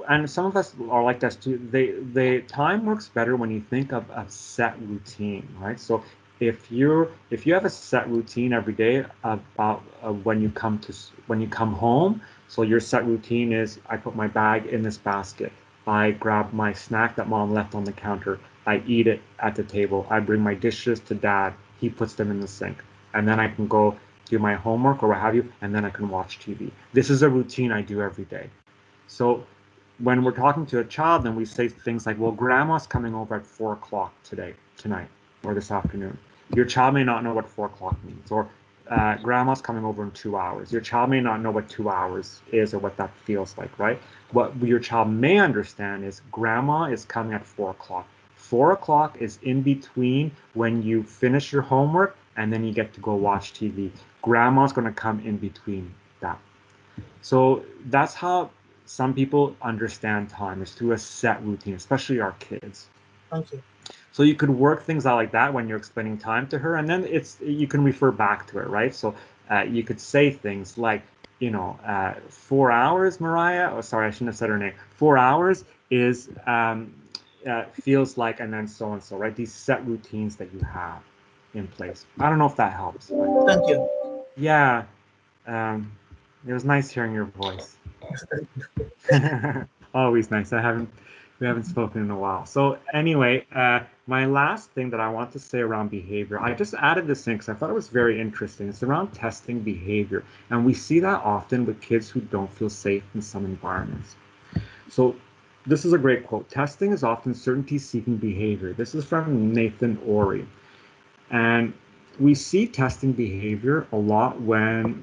and some of us are like this too. They time works better when you think of a set routine, right? So if you have a set routine every day about when you come home, so your set routine is I put my bag in this basket, I grab my snack that mom left on the counter, I eat it at the table, I bring my dishes to dad, he puts them in the sink, and then I can go do my homework or what have you, and then I can watch TV. This is a routine I do every day. So when we're talking to a child, then we say things like, well, grandma's coming over at 4 o'clock tonight, or this afternoon. Your child may not know what 4 o'clock means, or grandma's coming over in 2 hours. Your child may not know what 2 hours is or what that feels like, right? What your child may understand is grandma is coming at 4 o'clock. 4 o'clock is in between when you finish your homework and then you get to go watch TV. Grandma's going to come in between that. So that's how some people understand time, is through a set routine, especially our kids. Thank you. So you could work things out like that when you're explaining time to her, and then you can refer back to it, right? So you could say things like, 4 hours, Mariah. Oh, sorry, I shouldn't have said her name. 4 hours is feels like, and then so and so, right? These set routines that you have in place. I don't know if that helps, but Thank you. yeah, it was nice hearing your voice. Always nice. We haven't spoken in a while. So anyway, my last thing that I want to say around behavior, I just added this in because I thought it was very interesting. It's around testing behavior, and we see that often with kids who don't feel safe in some environments. So this is a great quote. Testing is often certainty-seeking behavior. This is from Nathan Orey, and we see testing behavior a lot when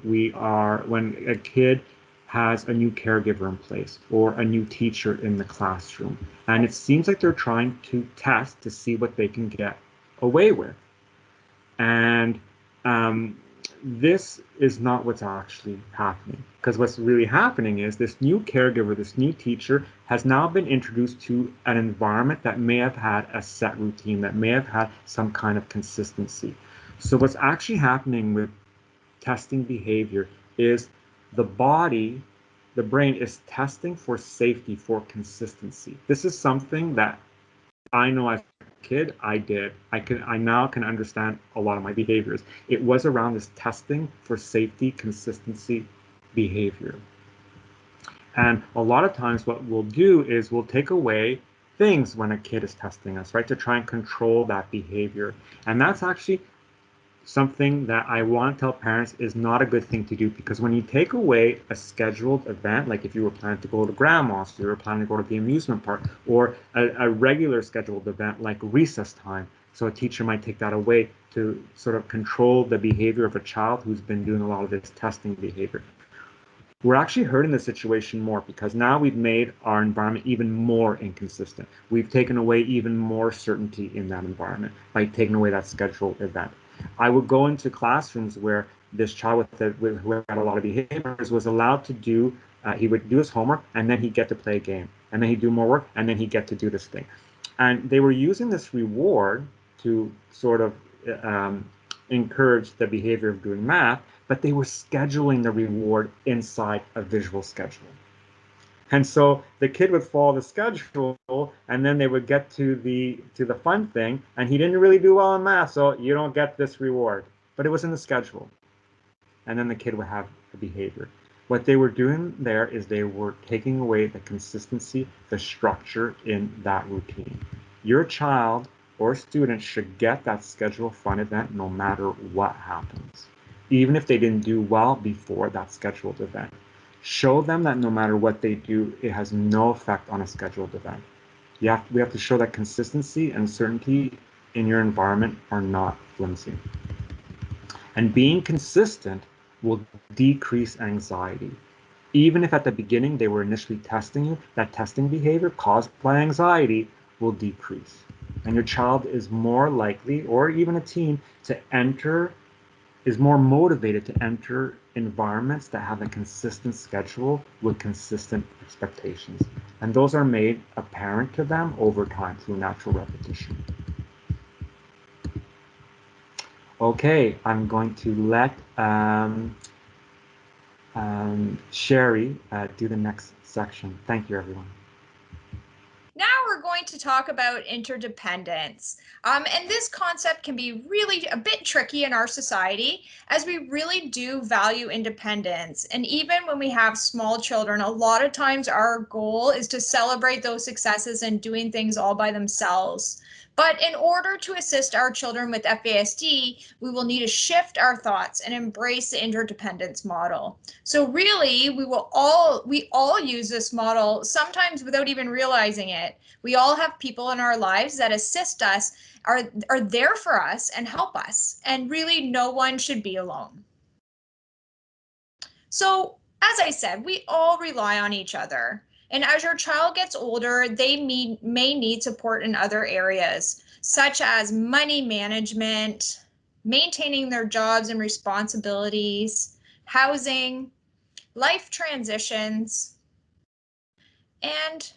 a kid has a new caregiver in place or a new teacher in the classroom. And it seems like they're trying to test to see what they can get away with. And this is not what's actually happening, because what's really happening is this new caregiver, this new teacher has now been introduced to an environment that may have had a set routine, that may have had some kind of consistency. So what's actually happening with testing behavior is the body, the brain is testing for safety, for consistency. This is something that I know as a kid I did. I now can understand a lot of my behaviors. It was around this testing for safety, consistency, behavior. And a lot of times what we'll do is we'll take away things when a kid is testing us, right, to try and control that behavior. And that's actually something that I want to tell parents is not a good thing to do, because when you take away a scheduled event, like if you were planning to go to grandma's, you were planning to go to the amusement park, or a regular scheduled event like recess time, so a teacher might take that away to sort of control the behavior of a child who's been doing a lot of this testing behavior. We're actually hurting the situation more, because now we've made our environment even more inconsistent. We've taken away even more certainty in that environment by taking away that scheduled event. I would go into classrooms where this child who had a lot of behaviors was allowed to do, he would do his homework, and then he'd get to play a game, and then he'd do more work, and then he'd get to do this thing. And they were using this reward to sort of encourage the behavior of doing math, but they were scheduling the reward inside a visual schedule. And so the kid would follow the schedule, and then they would get to the fun thing, and he didn't really do well in math, so you don't get this reward. But it was in the schedule. And then the kid would have a behavior. What they were doing there is they were taking away the consistency, the structure in that routine. Your child or student should get that scheduled fun event no matter what happens, even if they didn't do well before that scheduled event. Show them that no matter what they do, it has no effect on a scheduled event. We have to show that consistency and certainty in your environment are not flimsy. And being consistent will decrease anxiety. Even if at the beginning they were initially testing you, that testing behavior caused by anxiety will decrease. And your child is more likely, or even a teen, is more motivated to enter environments that have a consistent schedule with consistent expectations. And those are made apparent to them over time through natural repetition. Okay, I'm going to let Sherry do the next section. Thank you, everyone. Now we're going to talk about interdependence. And this concept can be really a bit tricky in our society, as we really do value independence. And even when we have small children, a lot of times our goal is to celebrate those successes and doing things all by themselves. But in order to assist our children with FASD, we will need to shift our thoughts and embrace the interdependence model. So really, we all use this model, sometimes without even realizing it. We all have people in our lives that assist us, are there for us and help us. And really, no one should be alone. So as I said, we all rely on each other. And as your child gets older, they may need support in other areas, such as money management, maintaining their jobs and responsibilities, housing, life transitions, and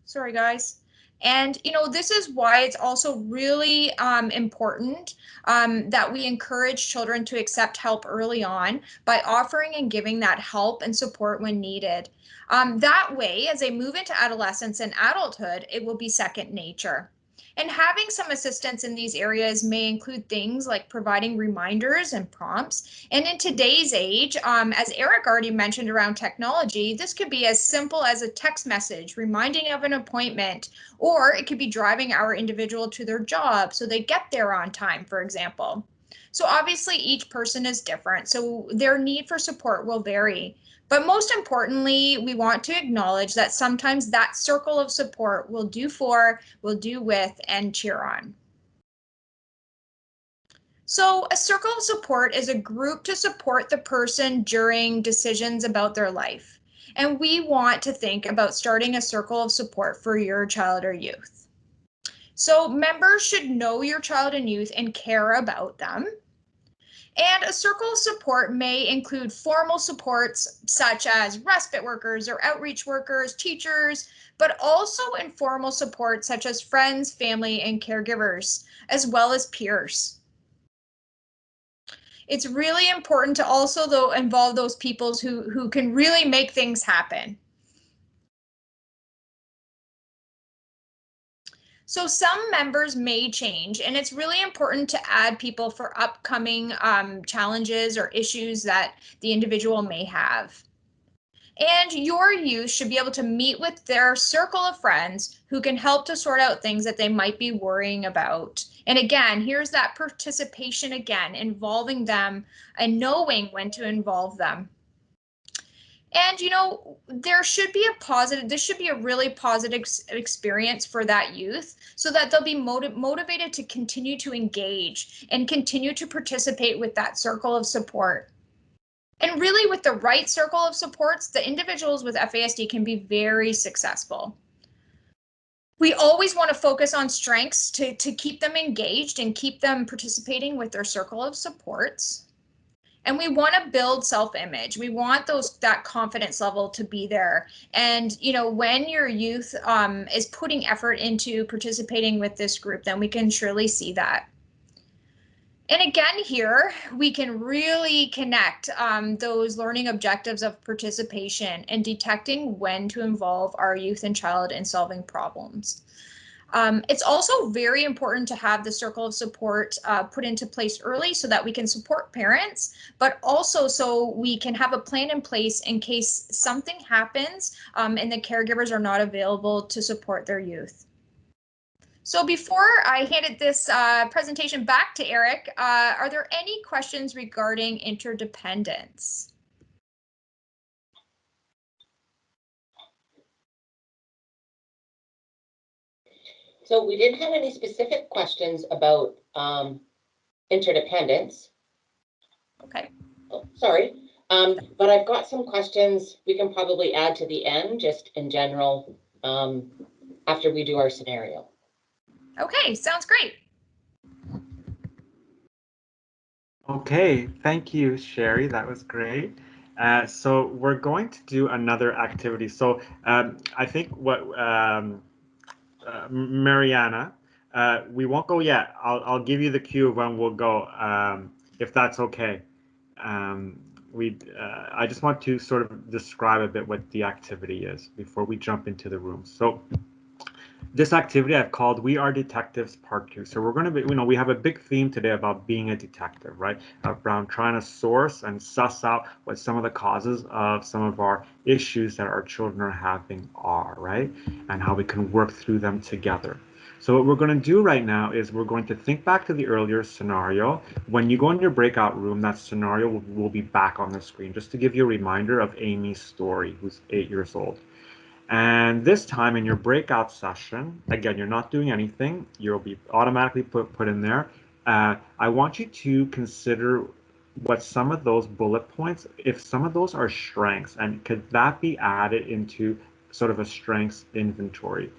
sorry guys. And this is why it's also really important that we encourage children to accept help early on by offering and giving that help and support when needed. That way, as they move into adolescence and adulthood, it will be second nature. And having some assistance in these areas may include things like providing reminders and prompts. And in today's age, as Eric already mentioned around technology, this could be as simple as a text message reminding of an appointment, or it could be driving our individual to their job so they get there on time, for example. So obviously each person is different, so their need for support will vary. But most importantly, we want to acknowledge that sometimes that circle of support will do for, will do with, and cheer on. So a circle of support is a group to support the person during decisions about their life. And we want to think about starting a circle of support for your child or youth. So members should know your child and youth and care about them. And a circle of support may include formal supports such as respite workers or outreach workers, teachers, but also informal support such as friends, family, and caregivers, as well as peers. It's really important to also, though, involve those people who can really make things happen. So some members may change, and it's really important to add people for upcoming challenges or issues that the individual may have. And your youth should be able to meet with their circle of friends who can help to sort out things that they might be worrying about. And again, here's that participation again, involving them and knowing when to involve them. And, you know, there should be a positive, this should be a really positive experience for that youth so that they'll be motivated to continue to engage and continue to participate with that circle of support. And really, with the right circle of supports, the individuals with FASD can be very successful. We always want to focus on strengths to keep them engaged and keep them participating with their circle of supports. And we want to build self-image. We want that confidence level to be there. And, you know, when your youth is putting effort into participating with this group, then we can surely see that. And again, here we can really connect those learning objectives of participation and detecting when to involve our youth and child in solving problems. It's also very important to have the circle of support put into place early so that we can support parents, but also so we can have a plan in place in case something happens and the caregivers are not available to support their youth. So before I handed this presentation back to Eric, are there any questions regarding interdependence? So we didn't have any specific questions about interdependence. Okay. Oh, sorry. But I've got some questions we can probably add to the end, just in general, after we do our scenario. Okay, sounds great. Okay, thank you, Sherry. That was great. So we're going to do another activity. So I think what Mariana, we won't go yet. I'll give you the cue of when we'll go, if that's okay. I just want to sort of describe a bit what the activity is before we jump into the room. So this activity I've called We Are Detectives Part 2. So we're going to be, we have a big theme today about being a detective, right? Around trying to source and suss out what some of the causes of some of our issues that our children are having are, right? And how we can work through them together. So what we're going to do right now is we're going to think back to the earlier scenario. When you go in your breakout room, that scenario will be back on the screen, just to give you a reminder of Amy's story, who's 8 years old. And this time in your breakout session, again, you're not doing anything. You'll be automatically put in there. I want you to consider what some of those bullet points, if some of those are strengths, and could that be added into sort of a strengths inventory?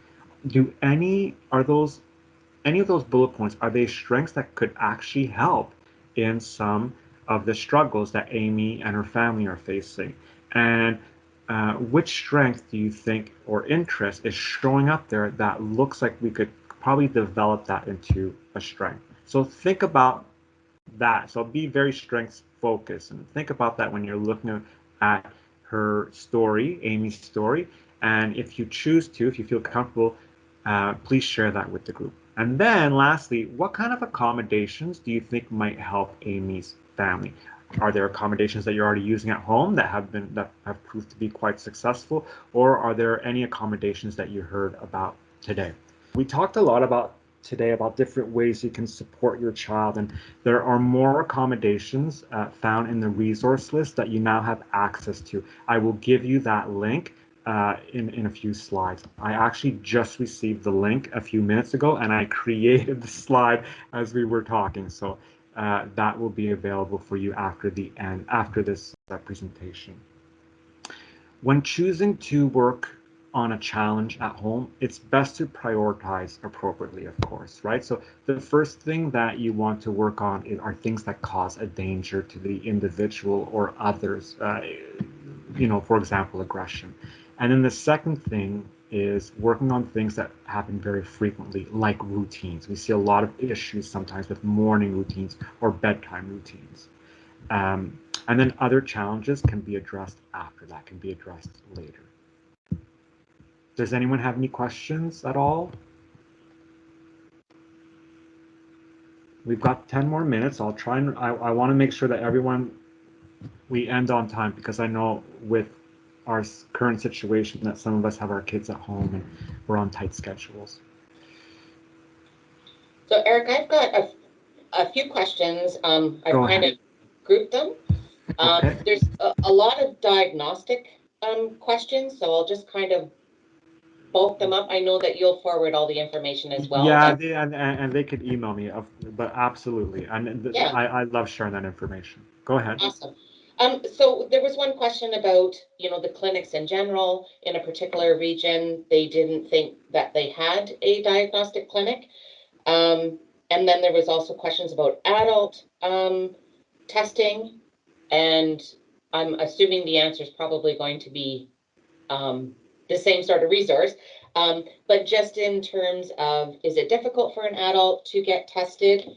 Any of those bullet points, are they strengths that could actually help in some of the struggles that Amy and her family are facing? And which strength do you think or interest is showing up there that looks like we could probably develop that into a strength? So think about that. So be very strengths focused and think about that when you're looking at her story, Amy's story. And if you choose to, if you feel comfortable, please share that with the group. And then lastly, what kind of accommodations do you think might help Amy's family? Are there accommodations that you're already using at home that have proved to be quite successful, or are there any accommodations that you heard about today? We talked a lot today about different ways you can support your child, and there are more accommodations found in the resource list that you now have access to. I will give you that link in a few slides. I actually just received the link a few minutes ago, and I created the slide as we were talking. So that will be available for you after this presentation. When choosing to work on a challenge at home, it's best to prioritize appropriately, of course, right? So the first thing that you want to work on are things that cause a danger to the individual or others, for example, aggression. And then the second thing is working on things that happen very frequently, like routines. We see a lot of issues sometimes with morning routines or bedtime routines. And then other challenges can be addressed after that, can be addressed later. Does anyone have any questions at all? We've got 10 more minutes. I'll try and I want to make sure that we end on time, because I know with our current situation that some of us have our kids at home and we're on tight schedules. So Eric, I've got a few questions. I've Go kind ahead. of grouped them. Okay. There's a lot of diagnostic questions, so I'll just kind of bulk them up. I know that you'll forward all the information as well. Yeah, and they could email me, but absolutely. And Yeah. I love sharing that information. Go ahead. Awesome. So there was one question about, the clinics in general in a particular region. They didn't think that they had a diagnostic clinic. And then there was also questions about adult testing. And I'm assuming the answer is probably going to be the same sort of resource. But just in terms of, is it difficult for an adult to get tested?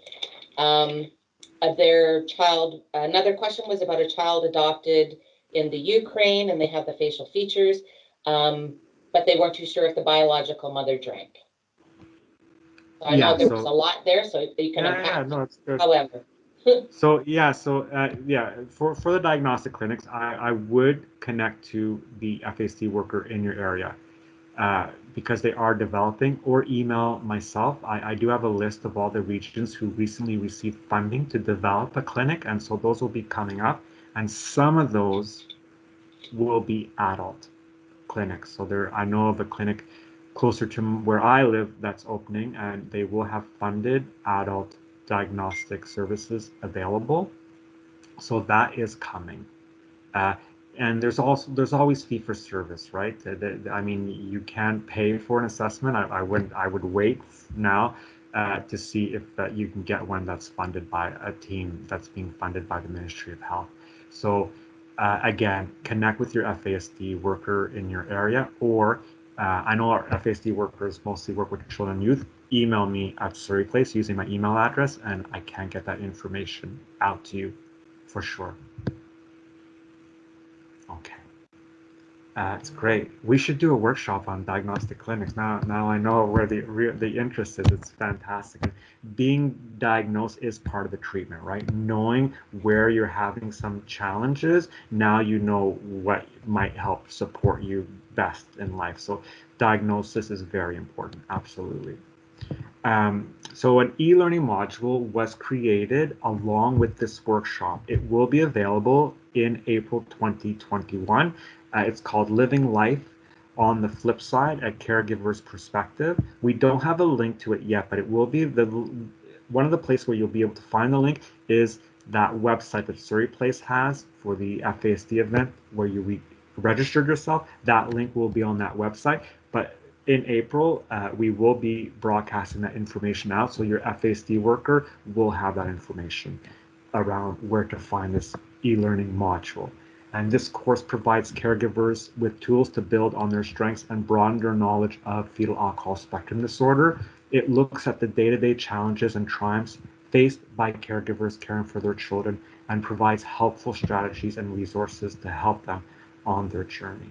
Another question was about a child adopted in the Ukraine, and they have the facial features, but they weren't too sure if the biological mother drank. So I know there was a lot there, so you can unpack. Yeah, no, it's good. However. For the diagnostic clinics, I would connect to the FASD worker in your area, because they are developing, or email myself. I do have a list of all the regions who recently received funding to develop a clinic, and so those will be coming up, and some of those will be adult clinics. So I know of a clinic closer to where I live that's opening, and they will have funded adult diagnostic services available. So that is coming. And there's always fee for service, right? I mean, you can pay for an assessment. I would wait now to see if you can get one that's funded by a team that's being funded by the Ministry of Health. So again, connect with your FASD worker in your area, or I know our FASD workers mostly work with children and youth. Email me at Surrey Place using my email address, and I can get that information out to you for sure. Okay. It's great. We should do a workshop on diagnostic clinics. Now I know where the interest is. It's fantastic. And being diagnosed is part of the treatment, right? Knowing where you're having some challenges, now you know what might help support you best in life. So diagnosis is very important. Absolutely. So an e-learning module was created along with this workshop. It will be available in April 2021. It's called Living Life on the Flip Side, a Caregiver's Perspective. We don't have a link to it yet, but it will be one of the places where you'll be able to find the link is that website that Surrey Place has for the FASD event where you registered yourself. That link will be on that website. But in April, we will be broadcasting that information out, so your FASD worker will have that information around where to find this e-learning module. And this course provides caregivers with tools to build on their strengths and broaden their knowledge of fetal alcohol spectrum disorder. It looks at the day-to-day challenges and triumphs faced by caregivers caring for their children and provides helpful strategies and resources to help them on their journey.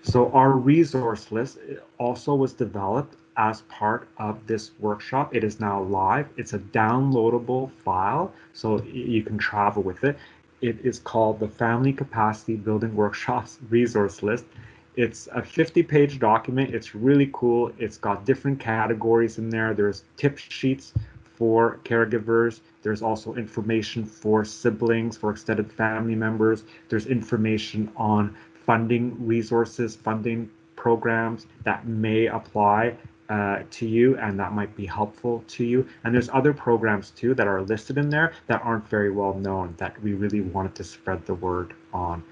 So our resource list also was developed as part of this workshop. It is now live. It's a downloadable file, so you can travel with it. It is called the Family Capacity Building Workshops Resource List. It's a 50-page document. It's really cool. It's got different categories in there. There's tip sheets for caregivers. There's also information for siblings, for extended family members. There's information on funding resources, funding programs that may apply to you and that might be helpful to you. And there's other programs too that are listed in there that aren't very well known that we really wanted to spread the word on.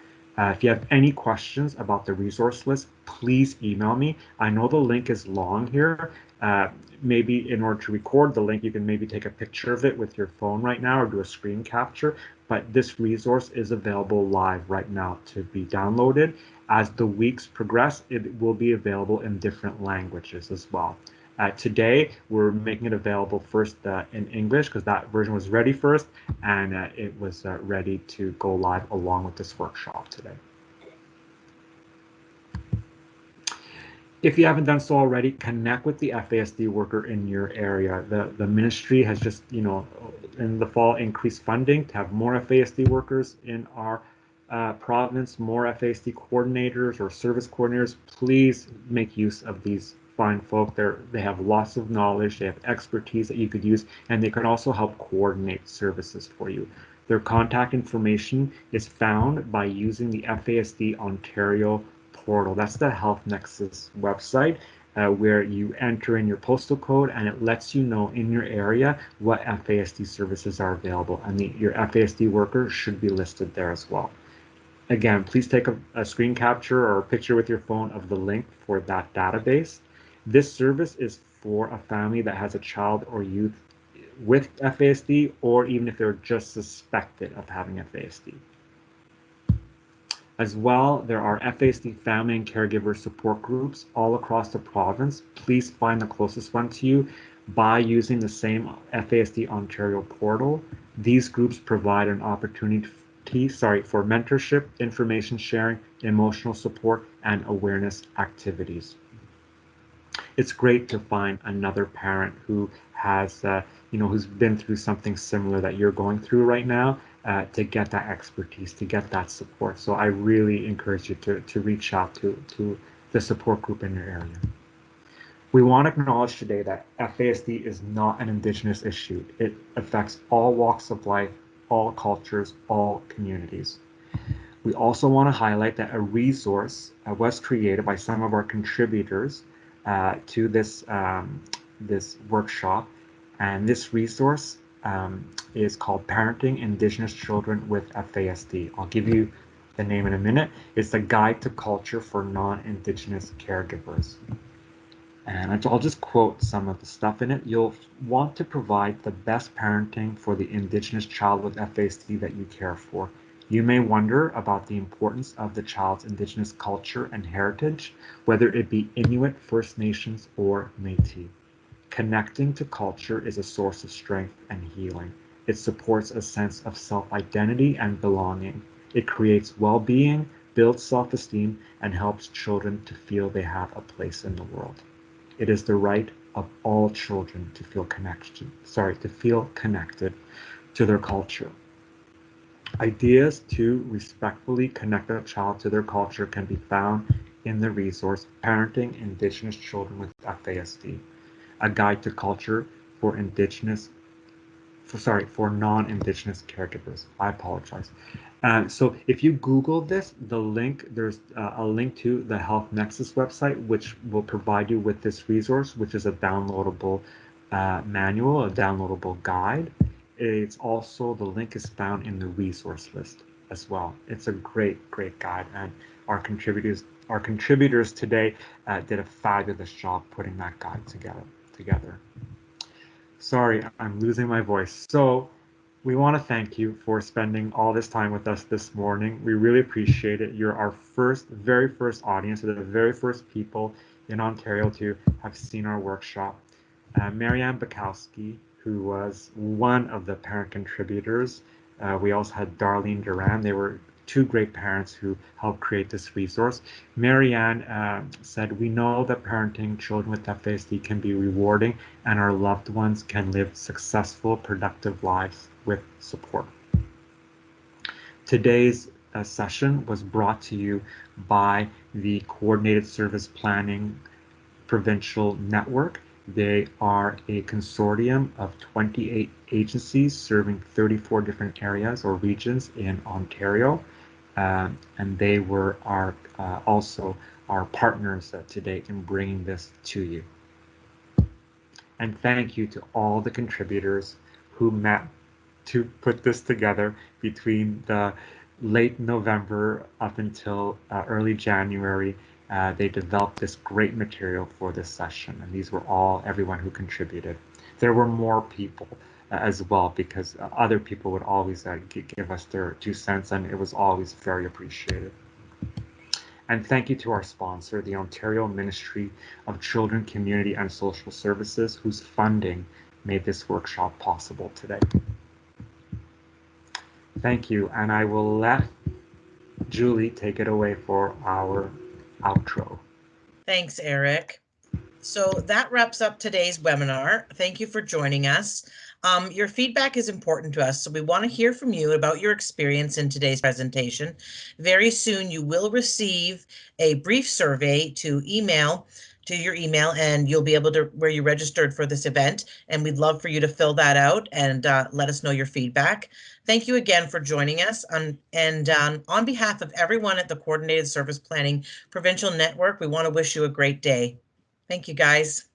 If you have any questions about the resource list, please email me. I know the link is long here. Maybe in order to record the link, you can maybe take a picture of it with your phone right now or do a screen capture. But this resource is available live right now to be downloaded. As the weeks progress, it will be available in different languages as well. Today, we're making it available first in English because that version was ready first, and it was ready to go live along with this workshop today. If you haven't done so already, connect with the FASD worker in your area. The ministry has just, in the fall, increased funding to have more FASD workers in our province, more FASD coordinators or service coordinators. Please make use of these fine folk. They have lots of knowledge, they have expertise that you could use, and they can also help coordinate services for you. Their contact information is found by using the FASD Ontario portal. That's the Health Nexus website where you enter in your postal code and it lets you know in your area what FASD services are available, and your FASD worker should be listed there as well. Again, please take a screen capture or a picture with your phone of the link for that database. This service is for a family that has a child or youth with FASD, or even if they're just suspected of having FASD. As well, there are FASD family and caregiver support groups all across the province. Please find the closest one to you by using the same FASD Ontario portal. These groups provide an opportunity for mentorship, information sharing, emotional support, and awareness activities. It's great to find another parent who has, who's been through something similar that you're going through right now, to get that expertise, to get that support. So I really encourage you to reach out to the support group in your area. We want to acknowledge today that FASD is not an Indigenous issue. It affects all walks of life, all cultures, all communities. We also want to highlight that a resource was created by some of our contributors to this workshop, and this resource is called Parenting Indigenous Children with FASD. I'll give you the name in a minute. It's a guide to culture for non-Indigenous caregivers. And I'll just quote some of the stuff in it. You'll want to provide the best parenting for the Indigenous child with FASD that you care for. You may wonder about the importance of the child's Indigenous culture and heritage, whether it be Inuit, First Nations, or Métis. Connecting to culture is a source of strength and healing. It supports a sense of self-identity and belonging. It creates well-being, builds self-esteem, and helps children to feel they have a place in the world. It is the right of all children to feel connected to their culture. Ideas to respectfully connect a child to their culture can be found in the resource Parenting Indigenous Children with FASD, a guide to culture for non-Indigenous caregivers. I apologize. So if you Google this, there's a link to the Health Nexus website, which will provide you with this resource, which is a downloadable manual, a downloadable guide. It's also, the link is found in the resource list as well. It's a great guide, and our contributors today did a fabulous job putting that guide together. Sorry, I'm losing my voice. So we want to thank you for spending all this time with us this morning. We really appreciate it. You're our very first audience, the very first people in Ontario to have seen our workshop. Marianne Bukowski, who was one of the parent contributors. We also had Darlene Duran. They were two great parents who helped create this resource. Marianne said, "We know that parenting children with FASD can be rewarding, and our loved ones can live successful, productive lives with support." Today's session was brought to you by the Coordinated Service Planning Provincial Network. They are a consortium of 28 agencies serving 34 different areas or regions in Ontario. And they were also our partners today in bringing this to you. And thank you to all the contributors who met to put this together, between the late November up until early January, they developed this great material for this session, and these were everyone who contributed. There were more people as well, because other people would always give us their 2 cents, and it was always very appreciated. And thank you to our sponsor, the Ontario Ministry of Children, Community and Social Services, whose funding made this workshop possible today. Thank you, and I will let Julie take it away for our outro. Thanks, Eric. So that wraps up today's webinar. Thank you for joining us. Your feedback is important to us, so we want to hear from you about your experience in today's presentation. Very soon you will receive a brief survey to your email, and you'll be able to, where you registered for this event, and we'd love for you to fill that out and let us know your feedback. Thank you again for joining us. On behalf of everyone at the Coordinated Service Planning Provincial Network, we want to wish you a great day. Thank you, guys.